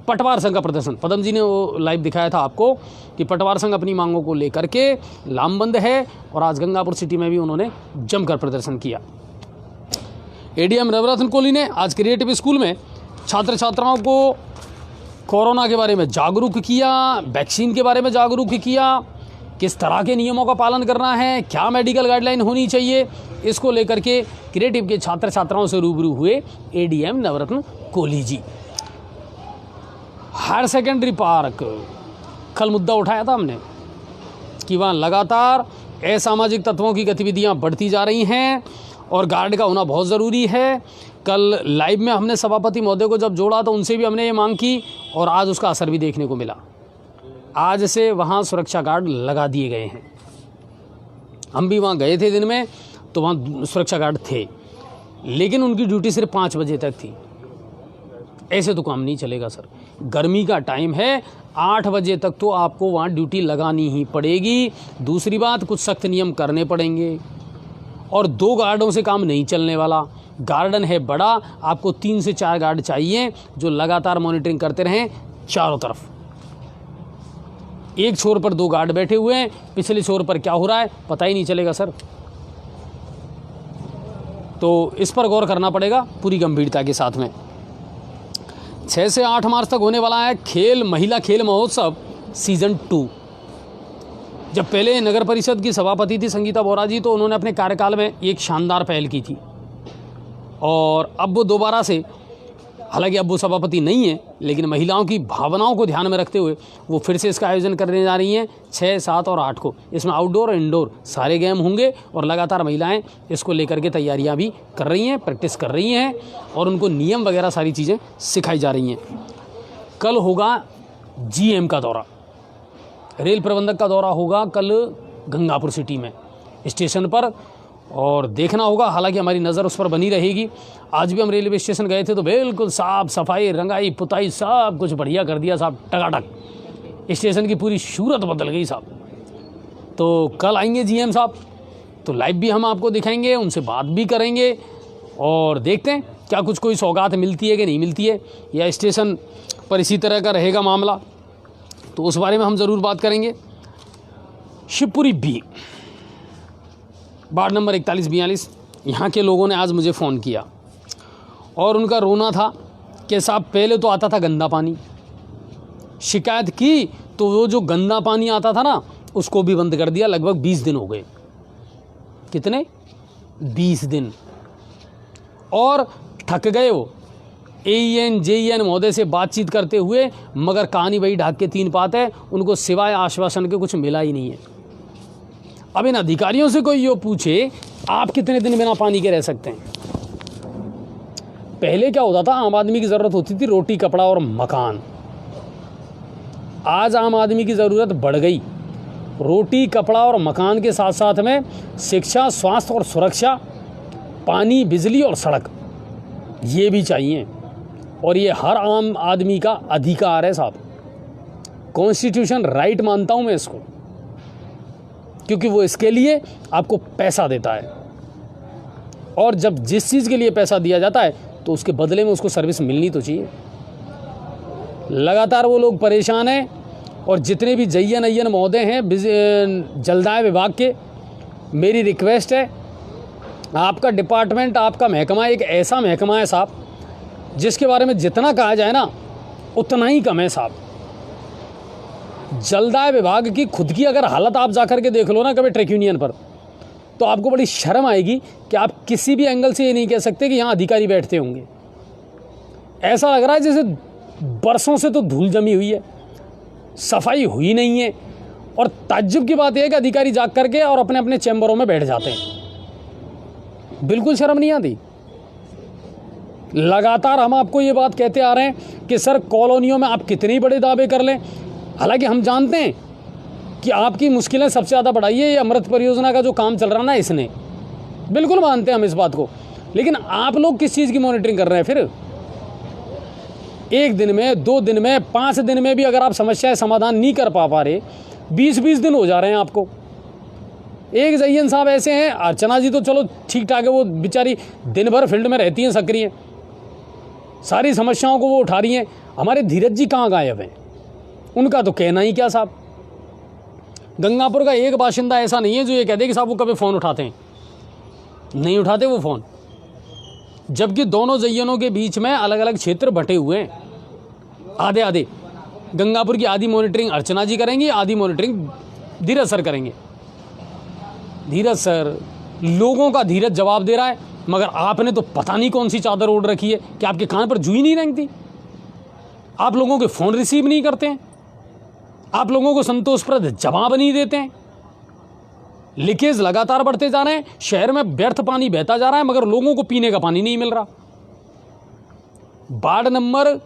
पटवार संघ का प्रदर्शन, पदम जी ने वो लाइव दिखाया था आपको कि पटवार संघ अपनी मांगों को लेकर के लामबंद है और आज गंगापुर सिटी में भी उन्होंने जमकर प्रदर्शन किया। ADM नवरत्न कोहली ने आज क्रिएटिव स्कूल में छात्र छात्राओं को कोरोना के बारे में जागरूक किया, वैक्सीन के बारे में जागरूक किया, किस तरह के नियमों का पालन करना है, क्या मेडिकल गाइडलाइन होनी चाहिए, इसको लेकर के क्रिएटिव के छात्र छात्राओं से रूबरू हुए ADM नवरत्न Kohli ji. Higher secondary park कल मुद्दा उठाया था हमने कि वहाँ लगातार असामाजिक तत्वों की गतिविधियाँ बढ़ती जा रही हैं और गार्ड का होना बहुत ज़रूरी है। कल लाइव में हमने सभापति महोदय को जब जोड़ा तो उनसे भी हमने ये मांग की और आज उसका असर भी देखने को मिला। आज से वहाँ सुरक्षा गार्ड लगा दिए गए हैं। हम भी वहाँ गए थे दिन में तो वहाँ सुरक्षा गार्ड थे, लेकिन उनकी ड्यूटी सिर्फ 5 बजे तक थी। ऐसे तो काम नहीं चलेगा सर, गर्मी का टाइम है, 8 बजे तक तो आपको वहाँ ड्यूटी लगानी ही पड़ेगी। दूसरी बात, कुछ सख्त नियम करने पड़ेंगे और 2 गार्डों से काम नहीं चलने वाला। गार्डन है बड़ा, आपको 3 से 4 गार्ड चाहिए जो लगातार मॉनिटरिंग करते रहें चारों तरफ। एक छोर पर 2 गार्ड बैठे हुए हैं, पिछले छोर पर क्या हो रहा है पता ही नहीं चलेगा सर। तो इस पर गौर करना पड़ेगा पूरी गंभीरता के साथ में। 6 से 8 मार्च तक होने वाला है महिला खेल महोत्सव सीजन 2। जब पहले नगर परिषद की सभापति थी संगीता बोरा जी, तो उन्होंने अपने कार्यकाल में एक शानदार पहल की थी और अब वो दोबारा से, हालांकि अब वो सभापति नहीं है, लेकिन महिलाओं की भावनाओं को ध्यान में रखते हुए वो फिर से इसका आयोजन करने जा रही हैं 6, 7 और 8 को। इसमें आउटडोर और इंडोर सारे गेम होंगे और लगातार महिलाएं इसको लेकर के तैयारियां भी कर रही हैं, प्रैक्टिस कर रही हैं और उनको नियम वगैरह सारी चीज़ें सिखाई जा रही हैं। कल होगा GM का दौरा, रेल प्रबंधक का दौरा होगा कल गंगापुर सिटी में स्टेशन पर और देखना होगा। हालांकि हमारी नज़र उस पर बनी रहेगी। आज भी हम रेलवे स्टेशन गए थे तो बिल्कुल साफ सफाई, रंगाई पुताई सब कुछ बढ़िया कर दिया साहब, टकाटक। स्टेशन की पूरी सूरत बदल गई साहब। तो कल आएंगे GM साहब तो लाइव भी हम आपको दिखाएंगे, उनसे बात भी करेंगे और देखते हैं क्या कुछ कोई सौगात मिलती है कि नहीं मिलती है, या स्टेशन पर इसी तरह का रहेगा मामला, तो उस बारे में हम ज़रूर बात करेंगे। शिवपुरी B वार्ड नंबर 41-42, यहाँ के लोगों ने आज मुझे फ़ोन किया और उनका रोना था कि साहब पहले तो आता था गंदा पानी, शिकायत की तो वो जो गंदा पानी आता था ना उसको भी बंद कर दिया। लगभग 20 दिन हो गए। कितने? 20 दिन। और थक गए वो AEN JEN महोदय से बातचीत करते हुए, मगर कहानी वही ढाक के 3 पात है, उनको सिवाय आश्वासन के कुछ मिला ही नहीं है। अब इन अधिकारियों से कोई ये पूछे आप कितने दिन बिना पानी के रह सकते हैं। पहले क्या होता था, आम आदमी की ज़रूरत होती थी रोटी, कपड़ा और मकान। आज आम आदमी की ज़रूरत बढ़ गई, रोटी, कपड़ा और मकान के साथ साथ में शिक्षा, स्वास्थ्य और सुरक्षा, पानी, बिजली और सड़क, ये भी चाहिए। और ये हर आम आदमी का अधिकार है साहब। कॉन्स्टिट्यूशन राइट मानता हूँ मैं इसको, क्योंकि वो इसके लिए आपको पैसा देता है और जब जिस चीज़ के लिए पैसा दिया जाता है तो उसके बदले में उसको सर्विस मिलनी तो चाहिए। लगातार वो लोग परेशान हैं और जितने भी जय्यन अय्यन महोदय हैं जलदाय विभाग के, मेरी रिक्वेस्ट है, आपका डिपार्टमेंट, आपका महकमा एक ऐसा महकमा है साहब जिसके बारे में जितना कहा जाए ना उतना ही कम है साहब। जलदाय विभाग की खुद की अगर हालत आप जाकर के देख लो ना कभी ट्रक यूनियन पर, तो आपको बड़ी शर्म आएगी कि आप किसी भी एंगल से ये नहीं कह सकते कि यहाँ अधिकारी बैठते होंगे। ऐसा लग रहा है जैसे बरसों से तो धूल जमी हुई है, सफाई हुई नहीं है। और ताज्जुब की बात यह है कि अधिकारी जाग करके और अपने अपने चैम्बरों में बैठ जाते हैं, बिल्कुल शर्म नहीं आती। लगातार हम आपको ये बात कहते आ रहे हैं कि सर कॉलोनियों में आप कितने बड़े दावे कर लें, हालांकि हम जानते हैं कि आपकी मुश्किलें सबसे ज़्यादा बढ़ाई है ये अमृत परियोजना का जो काम चल रहा ना इसने, बिल्कुल मानते हैं हम इस बात को। लेकिन आप लोग किस चीज़ की मॉनिटरिंग कर रहे हैं फिर? एक दिन में, 2 दिन में, 5 दिन में भी अगर आप समस्याएं समाधान नहीं कर पा रहे, 20-20 दिन हो जा रहे हैं आपको। एक जय्यन साहब ऐसे हैं, अर्चना जी तो चलो ठीक ठाक है, वो बेचारी दिन भर फील्ड में रहती हैं, सक्रिय, सारी समस्याओं को वो उठा रही हैं। हमारे धीरज जी कहाँ गायब हैं? उनका तो कहना ही क्या साहब। गंगापुर का एक बाशिंदा ऐसा नहीं है जो ये कह दे कि साहब वो कभी फ़ोन उठाते हैं, नहीं उठाते वो फ़ोन। जबकि दोनों जय्यनों के बीच में अलग अलग क्षेत्र बटे हुए हैं, आधे आधे। गंगापुर की आधी मॉनिटरिंग अर्चना जी करेंगी, आधी मॉनिटरिंग धीरज सर करेंगे। धीरज सर, लोगों का धीरज जवाब दे रहा है, मगर आपने तो पता नहीं कौन सी चादर ओढ़ रखी है कि आपके कान पर जूई नहीं रेंगती, आप लोगों के फ़ोन रिसीव नहीं करते हैं, आप लोगों को संतोषप्रद जवाब नहीं देते हैं। लीकेज लगातार बढ़ते जा रहे हैं, शहर में व्यर्थ पानी बहता जा रहा है, मगर लोगों को पीने का पानी नहीं मिल रहा। वार्ड नंबर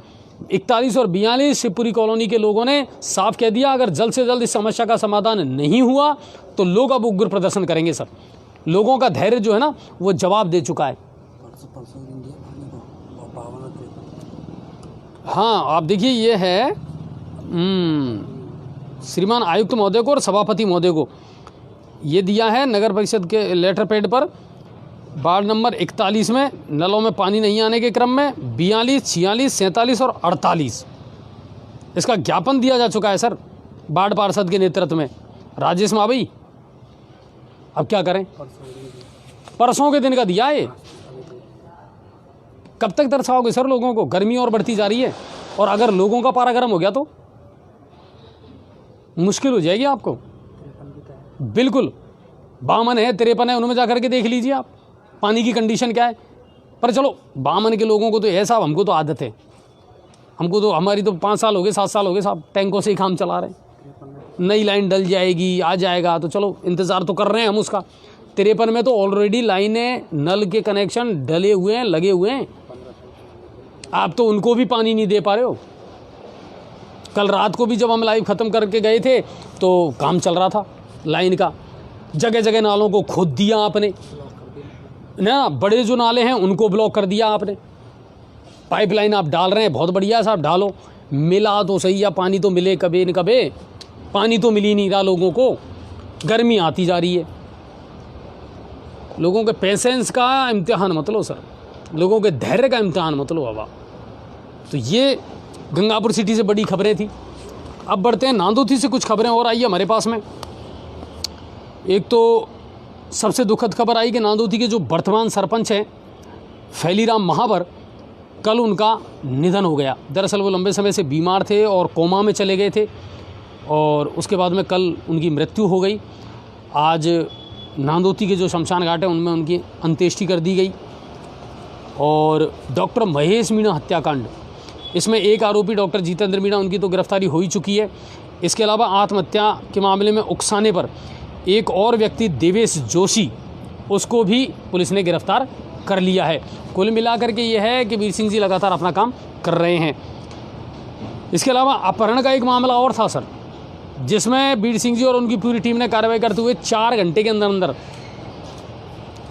41 और 42 शिवपुरी कॉलोनी के लोगों ने साफ कह दिया, अगर जल्द से जल्द इस समस्या का समाधान नहीं हुआ तो लोग अब उग्र प्रदर्शन करेंगे। सर, लोगों का धैर्य जो है ना वो जवाब दे चुका है। हाँ, आप देखिए, ये है श्रीमान आयुक्त महोदय को और सभापति महोदय को ये दिया है नगर परिषद के लेटर पैड पर। वार्ड नंबर 41 में नलों में पानी नहीं आने के क्रम में 42, 46, 47 और 48 इसका ज्ञापन दिया जा चुका है सर, वार्ड पार्षद के नेतृत्व में। राजेश मावी, अब क्या करें? परसों के दिन का दिया है। कब तक दर्शाओगे सर लोगों को? गर्मी और बढ़ती जा रही है, और अगर लोगों का पारा गर्म हो गया तो मुश्किल हो जाएगी आपको। बिल्कुल, 52 है, 53 है, उनमें जाकर के देख लीजिए आप पानी की कंडीशन क्या है। पर चलो, 52 के लोगों को तो है साहब, हमको तो आदत है, हमको तो, हमारी तो 5 साल हो गए, 7 साल हो गए साहब, टैंकों से ही काम चला रहे हैं। नई लाइन डल जाएगी, आ जाएगा, तो चलो इंतज़ार तो कर रहे हैं हम उसका। 53 में तो ऑलरेडी लाइनें, नल के कनेक्शन डले हुए हैं, लगे हुए हैं, आप तो उनको भी पानी नहीं दे पा रहे हो। कल रात को भी जब हम लाइव ख़त्म करके गए थे तो काम चल रहा था लाइन का, जगह जगह नालों को खोद दिया आपने ना, बड़े जो नाले हैं उनको ब्लॉक कर दिया आपने। पाइपलाइन आप डाल रहे हैं, बहुत बढ़िया साहब, डालो, मिला तो सही, या पानी तो मिले कभी न कभी, पानी तो मिल ही नहीं रहा लोगों को, गर्मी आती जा रही है। लोगों के पेशेंस का इम्तिहान मत लो सर, लोगों के धैर्य का इम्तिहान मत लो बाबा। तो ये गंगापुर सिटी से बड़ी खबरें थी। अब बढ़ते हैं नांदोती से, कुछ खबरें और आई है हमारे पास में। एक तो सबसे दुखद खबर आई कि नांदोती के जो वर्तमान सरपंच हैं फैलीराम महावर, कल उनका निधन हो गया। दरअसल वो लंबे समय से बीमार थे और कोमा में चले गए थे, और उसके बाद में कल उनकी मृत्यु हो गई। आज नांदोती के जो शमशान घाट है उनमें उनकी अंत्येष्टि कर दी गई। और डॉक्टर महेश मीणा हत्याकांड, इसमें एक आरोपी डॉक्टर जितेंद्र मीणा, उनकी तो गिरफ्तारी हो ही चुकी है। इसके अलावा आत्महत्या के मामले में उकसाने पर एक और व्यक्ति देवेश जोशी, उसको भी पुलिस ने गिरफ्तार कर लिया है। कुल मिलाकर के ये है कि वीर सिंह जी लगातार अपना काम कर रहे हैं। इसके अलावा अपहरण का एक मामला और था सर, जिसमें वीर सिंह जी और उनकी पूरी टीम ने कार्रवाई करते हुए 4 घंटे के अंदर अंदर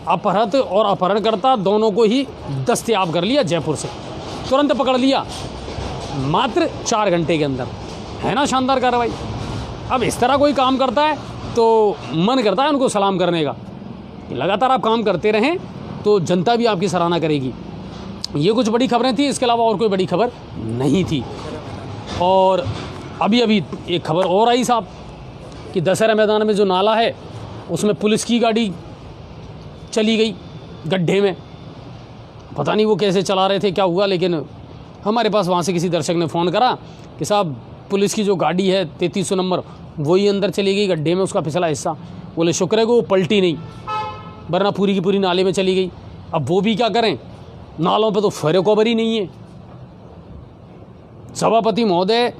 अपहृत और अपहरणकर्ता दोनों को ही दस्तयाब कर लिया। जयपुर से तुरंत पकड़ लिया, मात्र 4 घंटे के अंदर। है ना शानदार कार्रवाई? अब इस तरह कोई काम करता है तो मन करता है उनको सलाम करने का। लगातार आप काम करते रहें तो जनता भी आपकी सराहना करेगी। ये कुछ बड़ी खबरें थी, इसके अलावा और कोई बड़ी खबर नहीं थी। और अभी अभी एक खबर और आई साहब कि दशहरा मैदान में जो नाला है उसमें पुलिस की गाड़ी चली गई गड्ढे में। पता नहीं वो कैसे चला रहे थे, क्या हुआ, लेकिन हमारे पास वहाँ से किसी दर्शक ने फ़ोन करा कि साहब पुलिस की जो गाड़ी है 3300 नंबर वही अंदर चली गई गड्ढे में, उसका पिछला हिस्सा। बोले शुक्र है कि वो पलटी नहीं, वरना पूरी की पूरी नाले में चली गई। अब वो भी क्या करें, नालों पे तो फेरोकॉबर ही नहीं है। सभापति महोदय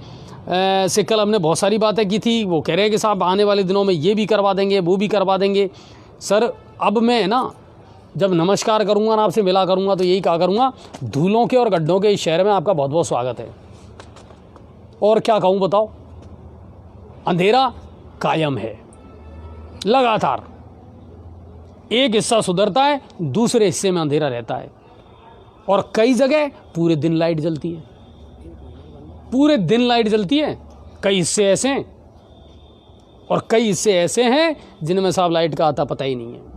से कल हमने बहुत सारी बातें की थी, वो कह रहे हैं कि साहब आने वाले दिनों में ये भी करवा देंगे, वो भी करवा देंगे। सर अब मैं ना जब नमस्कार करूंगा ना, आपसे मिला करूंगा, तो यही कहा करूंगा, धूलों के और गड्ढों के इस शहर में आपका बहुत बहुत स्वागत है। और क्या कहूँ बताओ, अंधेरा कायम है लगातार, एक हिस्सा सुधरता है दूसरे हिस्से में अंधेरा रहता है। और कई जगह पूरे दिन लाइट जलती है, पूरे दिन लाइट जलती है। कई हिस्से ऐसे हैं और कई हिस्से ऐसे हैं जिनमें साहब लाइट का आता पता ही नहीं है।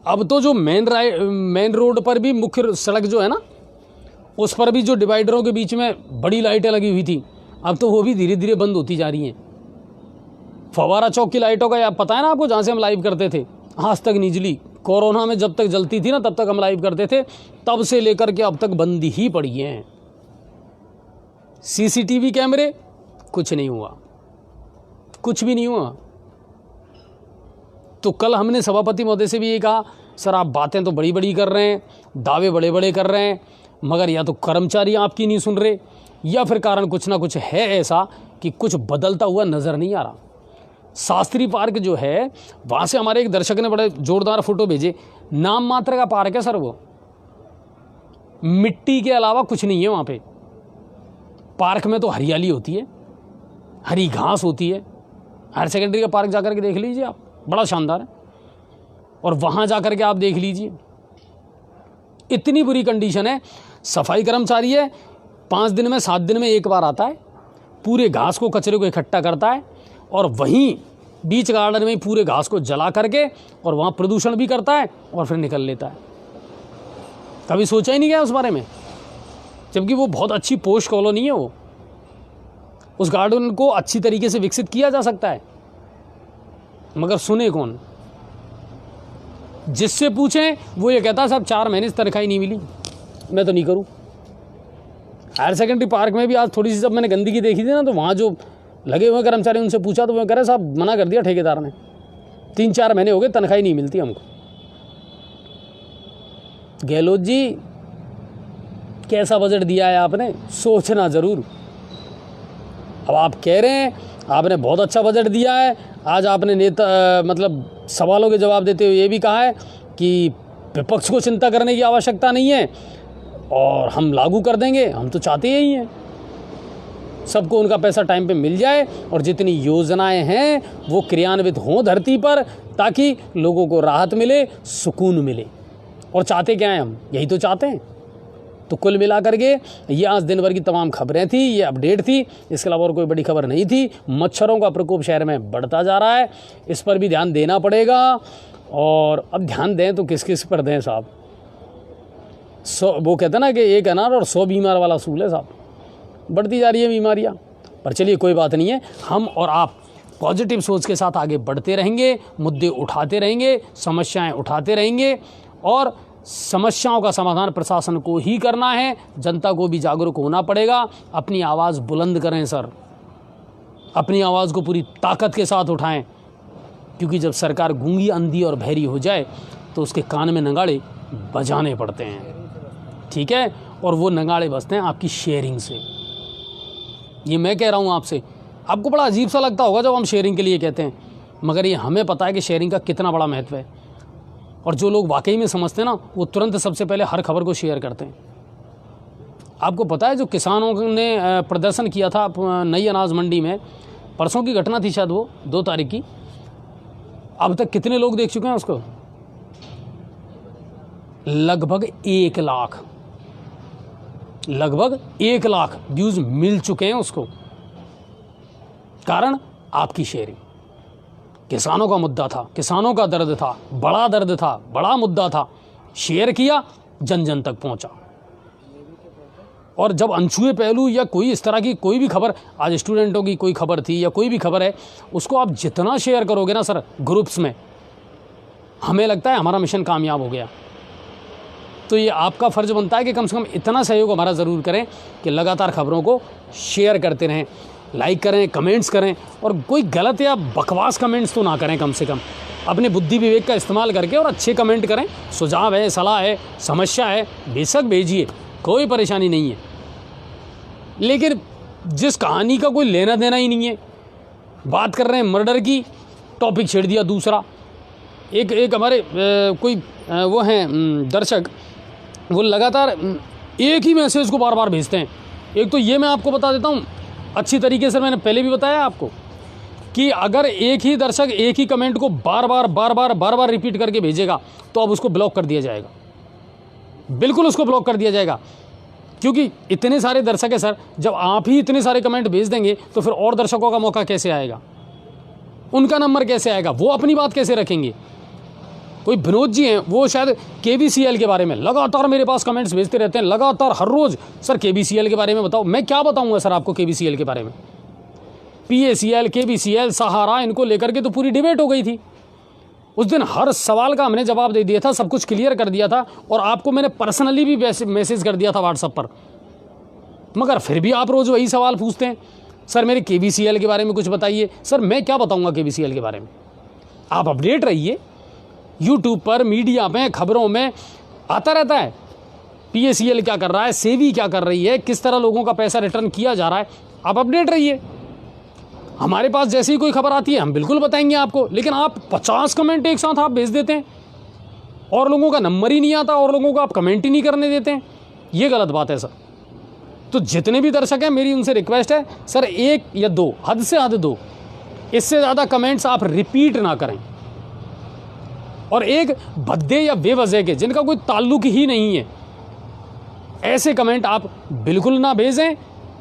अब तो जो मेन रोड पर भी, मुख्य सड़क जो है ना, उस पर भी जो डिवाइडरों के बीच में बड़ी लाइटें लगी हुई थी, अब तो वो भी धीरे धीरे बंद होती जा रही हैं। फवारा चौक की लाइटों का पता है ना आपको, जहाँ से हम लाइव करते थे, आज तक नहीं जली। कोरोना में जब तक जलती थी ना तब तक हम लाइव करते थे, तब से लेकर के अब तक बंद ही पड़ी हैं। सीसीटीवी कैमरे, कुछ नहीं हुआ, कुछ भी नहीं हुआ। तो कल हमने सभापति महोदय से भी ये कहा, सर आप बातें तो बड़ी बड़ी कर रहे हैं, दावे बड़े बड़े कर रहे हैं, मगर या तो कर्मचारी आपकी नहीं सुन रहे या फिर कारण कुछ ना कुछ है ऐसा कि कुछ बदलता हुआ नज़र नहीं आ रहा। शास्त्री पार्क जो है, वहाँ से हमारे एक दर्शक ने बड़े जोरदार फोटो भेजे। नाम मात्र का पार्क है सर, वो मिट्टी के अलावा कुछ नहीं है वहाँ पे। पार्क में तो हरियाली होती है, हरी घास होती है। हायर सेकेंडरी का पार्क जाकर के देख लीजिए आप, बड़ा शानदार है। और वहाँ जाकर के आप देख लीजिए, इतनी बुरी कंडीशन है। सफाई कर्मचारी है, 5 दिन में 7 दिन में एक बार आता है, पूरे घास को, कचरे को इकट्ठा करता है और वहीं बीच गार्डन में पूरे घास को जला करके और वहाँ प्रदूषण भी करता है और फिर निकल लेता है। कभी सोचा ही नहीं गया उस बारे में, जबकि वो बहुत अच्छी पोश कॉलोनी है। वो उस गार्डन को अच्छी तरीके से विकसित किया जा सकता है, मगर सुने कौन? जिससे पूछें वो ये कहता है साहब 4 महीने से तनख्वाही नहीं मिली, मैं तो नहीं करूं। हायर सेकेंडरी पार्क में भी आज थोड़ी सी जब मैंने गंदगी देखी थी ना, तो वहाँ जो लगे हुए कर्मचारी, उनसे पूछा तो वो कह रहे साहब मना कर दिया ठेकेदार ने, 3-4 महीने हो गए तनख्वाही नहीं मिलती हमको। गहलोत जी कैसा बजट दिया है आपने, सोचना ज़रूर। अब आप कह रहे हैं आपने बहुत अच्छा बजट दिया है, आज आपने मतलब सवालों के जवाब देते हुए ये भी कहा है कि विपक्ष को चिंता करने की आवश्यकता नहीं है और हम लागू कर देंगे। हम तो चाहते यही हैं, सबको उनका पैसा टाइम पे मिल जाए और जितनी योजनाएं हैं वो क्रियान्वित हों धरती पर, ताकि लोगों को राहत मिले, सुकून मिले। और चाहते क्या हैं हम, यही तो चाहते हैं। तो कुल मिलाकर के ये आज दिन भर की तमाम खबरें थी, ये अपडेट थी, इसके अलावा और कोई बड़ी खबर नहीं थी। मच्छरों का प्रकोप शहर में बढ़ता जा रहा है, इस पर भी ध्यान देना पड़ेगा। और अब ध्यान दें तो किस किस पर दें साहब? वो कहते हैं ना कि एक अनार और 100 बीमार वाला सूल है साहब, बढ़ती जा रही है बीमारियाँ। पर चलिए कोई बात नहीं है, हम और आप पॉजिटिव सोच के साथ आगे बढ़ते रहेंगे, मुद्दे उठाते रहेंगे, समस्याएं उठाते रहेंगे और समस्याओं का समाधान प्रशासन को ही करना है। जनता को भी जागरूक होना पड़ेगा। अपनी आवाज़ बुलंद करें सर, अपनी आवाज़ को पूरी ताकत के साथ उठाएं, क्योंकि जब सरकार गूंगी, अंधी और बहरी हो जाए तो उसके कान में नगाड़े बजाने पड़ते हैं, ठीक है? और वो नगाड़े बजते हैं आपकी शेयरिंग से। ये मैं कह रहा हूँ आपसे। आपको बड़ा अजीब सा लगता होगा जब हम शेयरिंग के लिए कहते हैं, मगर ये हमें पता है कि शेयरिंग का कितना बड़ा महत्व है। और जो लोग वाकई में समझते हैं ना, वो तुरंत सबसे पहले हर खबर को शेयर करते हैं। आपको पता है जो किसानों ने प्रदर्शन किया था नई अनाज मंडी में, परसों की घटना थी शायद, वो 2 तारीख की, अब तक कितने लोग देख चुके हैं उसको? लगभग 1 लाख, लगभग 1 लाख व्यूज मिल चुके हैं उसको। कारण आपकी शेयरिंग। किसानों का मुद्दा था, किसानों का दर्द था, बड़ा मुद्दा था, शेयर किया, जन जन तक पहुंचा। और जब अनछुए पहलू या कोई इस तरह की कोई भी खबर, आज स्टूडेंटों की कोई खबर थी या कोई भी खबर है, उसको आप जितना शेयर करोगे ना सर ग्रुप्स में, हमें लगता है हमारा मिशन कामयाब हो गया। तो ये आपका फ़र्ज़ बनता है कि कम से कम इतना सहयोग हमारा ज़रूर करें कि लगातार खबरों को शेयर करते रहें, लाइक करें, कमेंट्स करें, और कोई गलत या बकवास कमेंट्स तो ना करें। कम से कम अपने बुद्धि विवेक का इस्तेमाल करके और अच्छे कमेंट करें। सुझाव है, सलाह है, समस्या है, बेशक भेजिए, कोई परेशानी नहीं है। लेकिन जिस कहानी का कोई लेना देना ही नहीं है, बात कर रहे हैं मर्डर की, टॉपिक छेड़ दिया दूसरा। एक हमारे कोई वो हैं दर्शक, वो लगातार एक ही मैसेज को बार बार भेजते हैं। एक तो ये मैं आपको बता देता हूँ अच्छी तरीके से, मैंने पहले भी बताया आपको कि अगर एक ही दर्शक एक ही कमेंट को बार बार रिपीट करके भेजेगा तो अब उसको ब्लॉक कर दिया जाएगा, बिल्कुल उसको ब्लॉक कर दिया जाएगा। क्योंकि इतने सारे दर्शक है सर, जब आप ही इतने सारे कमेंट भेज देंगे तो फिर और दर्शकों का मौका कैसे आएगा, उनका नंबर कैसे आएगा, वो अपनी बात कैसे रखेंगे। कोई विनोद जी हैं, वो शायद KBCL के बारे में लगातार मेरे पास कमेंट्स भेजते रहते हैं, लगातार हर रोज़, सर KBCL के बारे में बताओ। मैं क्या बताऊंगा सर आपको KBCL के बारे में। PACL, KBCL, सहारा, इनको लेकर के तो पूरी डिबेट हो गई थी उस दिन। हर सवाल का हमने जवाब दे दिया था, सब कुछ क्लियर कर दिया था, और आपको मैंने पर्सनली भी मैसेज कर दिया था व्हाट्सएप पर। मगर फिर भी आप रोज़ वही सवाल पूछते हैं, सर मेरे KBCL के बारे में कुछ बताइए। सर मैं क्या बताऊंगा KBCL के बारे में, आप अपडेट रहिए। यूट्यूब पर, मीडिया में, खबरों में आता रहता है PACL क्या कर रहा है, सेवी क्या कर रही है, किस तरह लोगों का पैसा रिटर्न किया जा रहा है। आप अपडेट रहिए। हमारे पास जैसे ही कोई खबर आती है हम बिल्कुल बताएंगे आपको। लेकिन आप 50 कमेंट एक साथ आप भेज देते हैं, और लोगों का नंबर ही नहीं आता, और लोगों को आप कमेंट ही नहीं करने देते हैं। ये गलत बात है सर। तो जितने भी दर्शक हैं, मेरी उनसे रिक्वेस्ट है सर, 1 या 2, हद से हद 2, इससे ज़्यादा कमेंट्स आप रिपीट ना करें। और एक भद्दे या बेवजह के, जिनका कोई ताल्लुक ही नहीं है, ऐसे कमेंट आप बिल्कुल ना भेजें।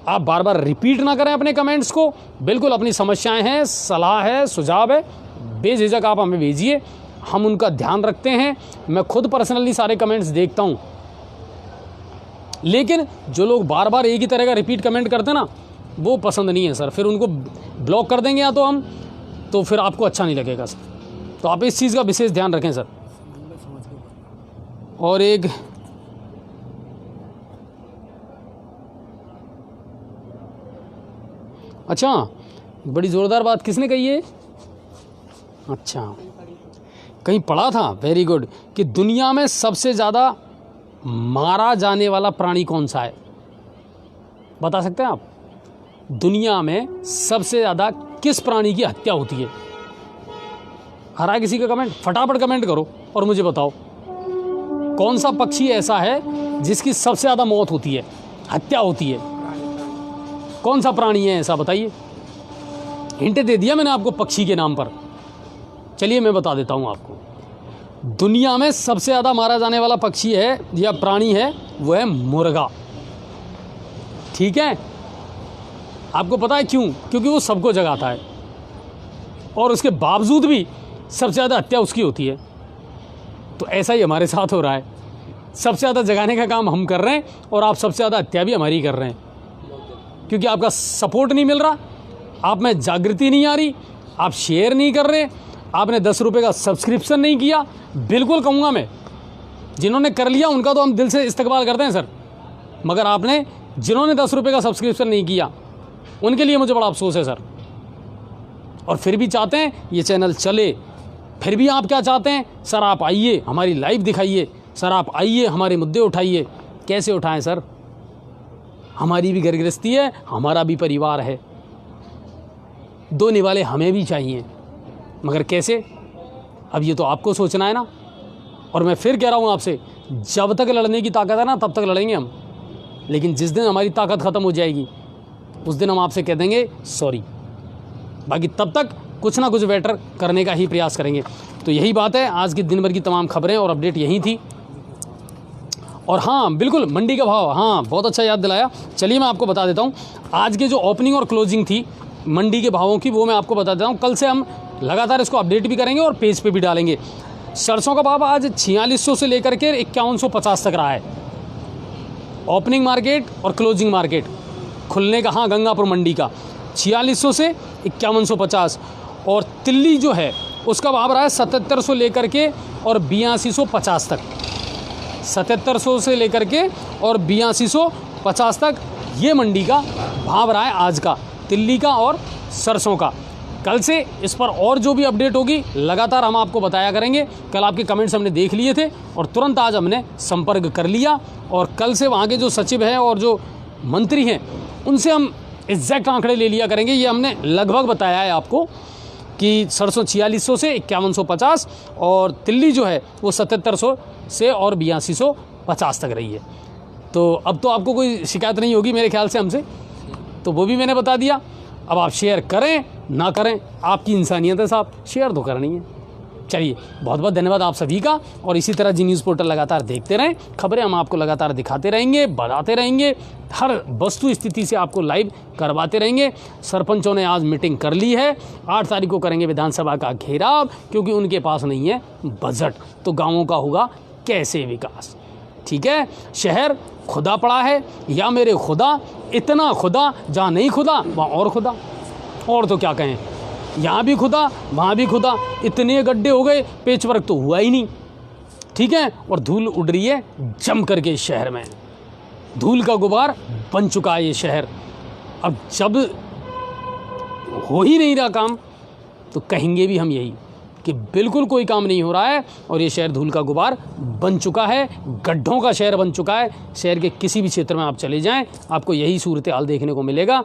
आप बार बार रिपीट ना करें अपने कमेंट्स को। बिल्कुल अपनी समस्याएं हैं, सलाह है, सुझाव है, बेझिझक आप हमें भेजिए, हम उनका ध्यान रखते हैं। मैं खुद पर्सनली सारे कमेंट्स देखता हूं। लेकिन जो लोग बार बार एक ही तरह का रिपीट कमेंट करते हैं ना, वो पसंद नहीं है सर। फिर उनको ब्लॉक कर देंगे या तो हम, तो फिर आपको अच्छा नहीं लगेगा सर। तो आप इस चीज़ का विशेष ध्यान रखें सर। और एक अच्छा, बड़ी ज़ोरदार बात किसने कही है? अच्छा, कहीं पढ़ा था, वेरी गुड, कि दुनिया में सबसे ज़्यादा मारा जाने वाला प्राणी कौन सा है? बता सकते हैं आप? दुनिया में सबसे ज़्यादा किस प्राणी की हत्या होती है? आ रहा है किसी का कमेंट? फटाफट कमेंट करो और मुझे बताओ, कौन सा पक्षी ऐसा है जिसकी सबसे ज़्यादा मौत होती है, हत्या होती है? कौन सा प्राणी है ऐसा, बताइए। हिंट दे दिया मैंने आपको पक्षी के नाम पर। चलिए मैं बता देता हूँ आपको। दुनिया में सबसे ज़्यादा मारा जाने वाला पक्षी है या प्राणी है, वो है मुर्गा। ठीक है? आपको पता है क्यों? क्योंकि वो सबको जगाता है, और उसके बावजूद भी सबसे ज़्यादा हत्या उसकी होती है। तो ऐसा ही हमारे साथ हो रहा है। सबसे ज़्यादा जगाने का काम हम कर रहे हैं, और आप सबसे ज़्यादा हत्या भी हमारी कर रहे हैं, क्योंकि आपका सपोर्ट नहीं मिल रहा, आप में जागृति नहीं आ रही, आप शेयर नहीं कर रहे, आपने 10 रुपये का सब्सक्रिप्शन नहीं किया। बिल्कुल कहूँगा मैं, जिन्होंने कर लिया उनका तो हम दिल से इस्तकबाल करते हैं सर, मगर आपने जिन्होंने 10 रुपये का सब्सक्रिप्शन नहीं किया, उनके लिए मुझे बड़ा अफसोस है सर। और फिर भी चाहते हैं ये चैनल चले। फिर भी आप क्या चाहते हैं? सर आप आइए, हमारी लाइव दिखाइए, सर आप आइए, हमारे मुद्दे उठाइए। कैसे उठाएं सर? हमारी भी घर गृहस्थी है, हमारा भी परिवार है, 2 निवाले हमें भी चाहिए, मगर कैसे? अब ये तो आपको सोचना है ना। और मैं फिर कह रहा हूँ आपसे, जब तक लड़ने की ताकत है ना, तब तक लड़ेंगे हम। लेकिन जिस दिन हमारी ताकत ख़त्म हो जाएगी, उस दिन हम आपसे कह देंगे सॉरी। बाकी तब तक कुछ ना कुछ बेटर करने का ही प्रयास करेंगे। तो यही बात है, आज की दिन भर की तमाम खबरें और अपडेट यही थी। और हाँ बिल्कुल, मंडी का भाव, हाँ बहुत अच्छा याद दिलाया। चलिए मैं आपको बता देता हूँ आज के जो ओपनिंग और क्लोजिंग थी मंडी के भावों की, वो मैं आपको बता देता हूँ। कल से हम लगातार इसको अपडेट भी करेंगे और पेज पे भी डालेंगे। सरसों का भाव आज 4600 से लेकर के 5150 तक रहा है। ओपनिंग मार्केट और क्लोजिंग मार्केट खुलने का, हाँ, गंगापुर मंडी का 4600 से 5150, और तिल्ली जो है उसका भाव रहा है 7700 लेकर के और 8250 तक, 7700 से लेकर के और 8250 तक ये मंडी का भाव रहा है आज का, तिल्ली का और सरसों का। कल से इस पर और जो भी अपडेट होगी लगातार हम आपको बताया करेंगे। कल आपके कमेंट्स हमने देख लिए थे और तुरंत आज हमने संपर्क कर लिया, और कल से वहाँ के जो सचिव हैं और जो मंत्री हैं उनसे हम एग्जैक्ट आंकड़े ले लिया करेंगे। ये हमने लगभग बताया है आपको कि सरसों 4600 से 5150 और तिल्ली जो है वो 7700 से और 8250 तक रही है। तो अब तो आपको कोई शिकायत नहीं होगी मेरे ख्याल से हमसे, तो वो भी मैंने बता दिया। अब आप शेयर करें ना करें आपकी इंसानियत है साहब, शेयर तो करनी है। चलिए, बहुत बहुत धन्यवाद आप सभी का, और इसी तरह जी न्यूज़ पोर्टल लगातार देखते रहें, खबरें हम आपको लगातार दिखाते रहेंगे, बताते रहेंगे, हर वस्तु स्थिति से आपको लाइव करवाते रहेंगे। सरपंचों ने आज मीटिंग कर ली है, 8 तारीख को करेंगे विधानसभा का घेराव, क्योंकि उनके पास नहीं है बजट, तो गाँवों का होगा कैसे विकास। ठीक है, शहर खुदा पड़ा है, या मेरे खुदा, इतना खुदा, जहाँ नहीं खुदा वहाँ और खुदा, और तो क्या कहें, यहाँ भी खुदा वहाँ भी खुदा, इतने गड्ढे हो गए, पेच वर्क तो हुआ ही नहीं। ठीक है, और धूल उड़ रही है जम करके इस शहर में, धूल का गुबार बन चुका है ये शहर। अब जब हो ही नहीं रहा काम, तो कहेंगे भी हम यही कि बिल्कुल कोई काम नहीं हो रहा है, और ये शहर धूल का गुबार बन चुका है, गड्ढों का शहर बन चुका है। शहर के किसी भी क्षेत्र में आप चले जाएं, आपको यही सूरत हाल देखने को मिलेगा।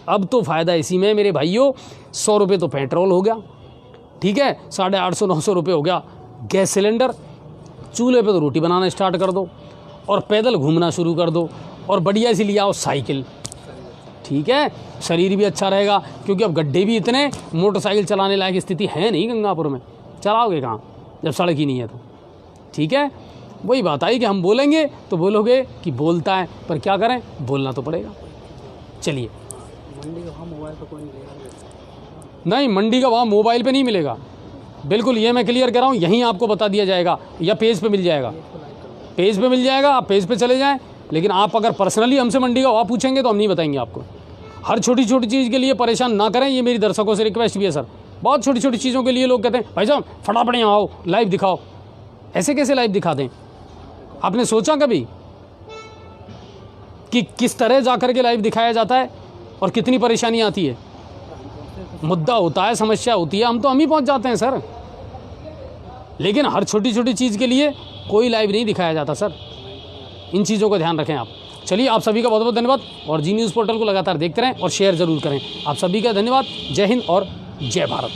अब तो फ़ायदा इसी में मेरे भाइयों, 100 रुपये तो पेट्रोल हो गया, ठीक है, 850-900 रुपये हो गया गैस सिलेंडर, चूल्हे पे तो रोटी बनाना स्टार्ट कर दो, और पैदल घूमना शुरू कर दो, और बढ़िया सी लिया आओ साइकिल। ठीक है, शरीर भी अच्छा रहेगा, क्योंकि अब गड्ढे भी इतने, मोटरसाइकिल चलाने लायक स्थिति है नहीं गंगापुर में, चलाओगे कहाँ जब सड़क ही नहीं है तो। ठीक है, वही बात आई कि हम बोलेंगे तो बोलोगे कि बोलता है, पर क्या करें, बोलना तो पड़ेगा। चलिए, मंडी का भाव मोबाइल पर कोई नहीं देगा? नहीं, मंडी का भाव मोबाइल पे नहीं मिलेगा, बिल्कुल, ये मैं क्लियर कर रहा हूँ, यहीं आपको बता दिया जाएगा, या पेज पे मिल जाएगा, पेज पे मिल जाएगा, आप पेज पे चले जाएं। लेकिन आप अगर पर्सनली हमसे मंडी का भाव पूछेंगे तो हम नहीं बताएंगे आपको। हर छोटी छोटी चीज़ के लिए परेशान ना करें, ये मेरी दर्शकों से रिक्वेस्ट भी है सर। बहुत छोटी छोटी चीज़ों के लिए लोग कहते हैं भाई साहब फटाफट यहाँ आओ, लाइव दिखाओ। ऐसे कैसे लाइव दिखा दें? आपने सोचा कभी कि किस तरह जा कर के लाइव दिखाया जाता है और कितनी परेशानी आती है? मुद्दा होता है, समस्या होती है, हम ही पहुंच जाते हैं सर। लेकिन हर छोटी छोटी चीज़ के लिए कोई लाइव नहीं दिखाया जाता सर, इन चीज़ों का ध्यान रखें आप। चलिए, आप सभी का बहुत बहुत धन्यवाद, और जी न्यूज़ पोर्टल को लगातार देखते रहें और शेयर ज़रूर करें। आप सभी का धन्यवाद। जय हिंद और जय भारत।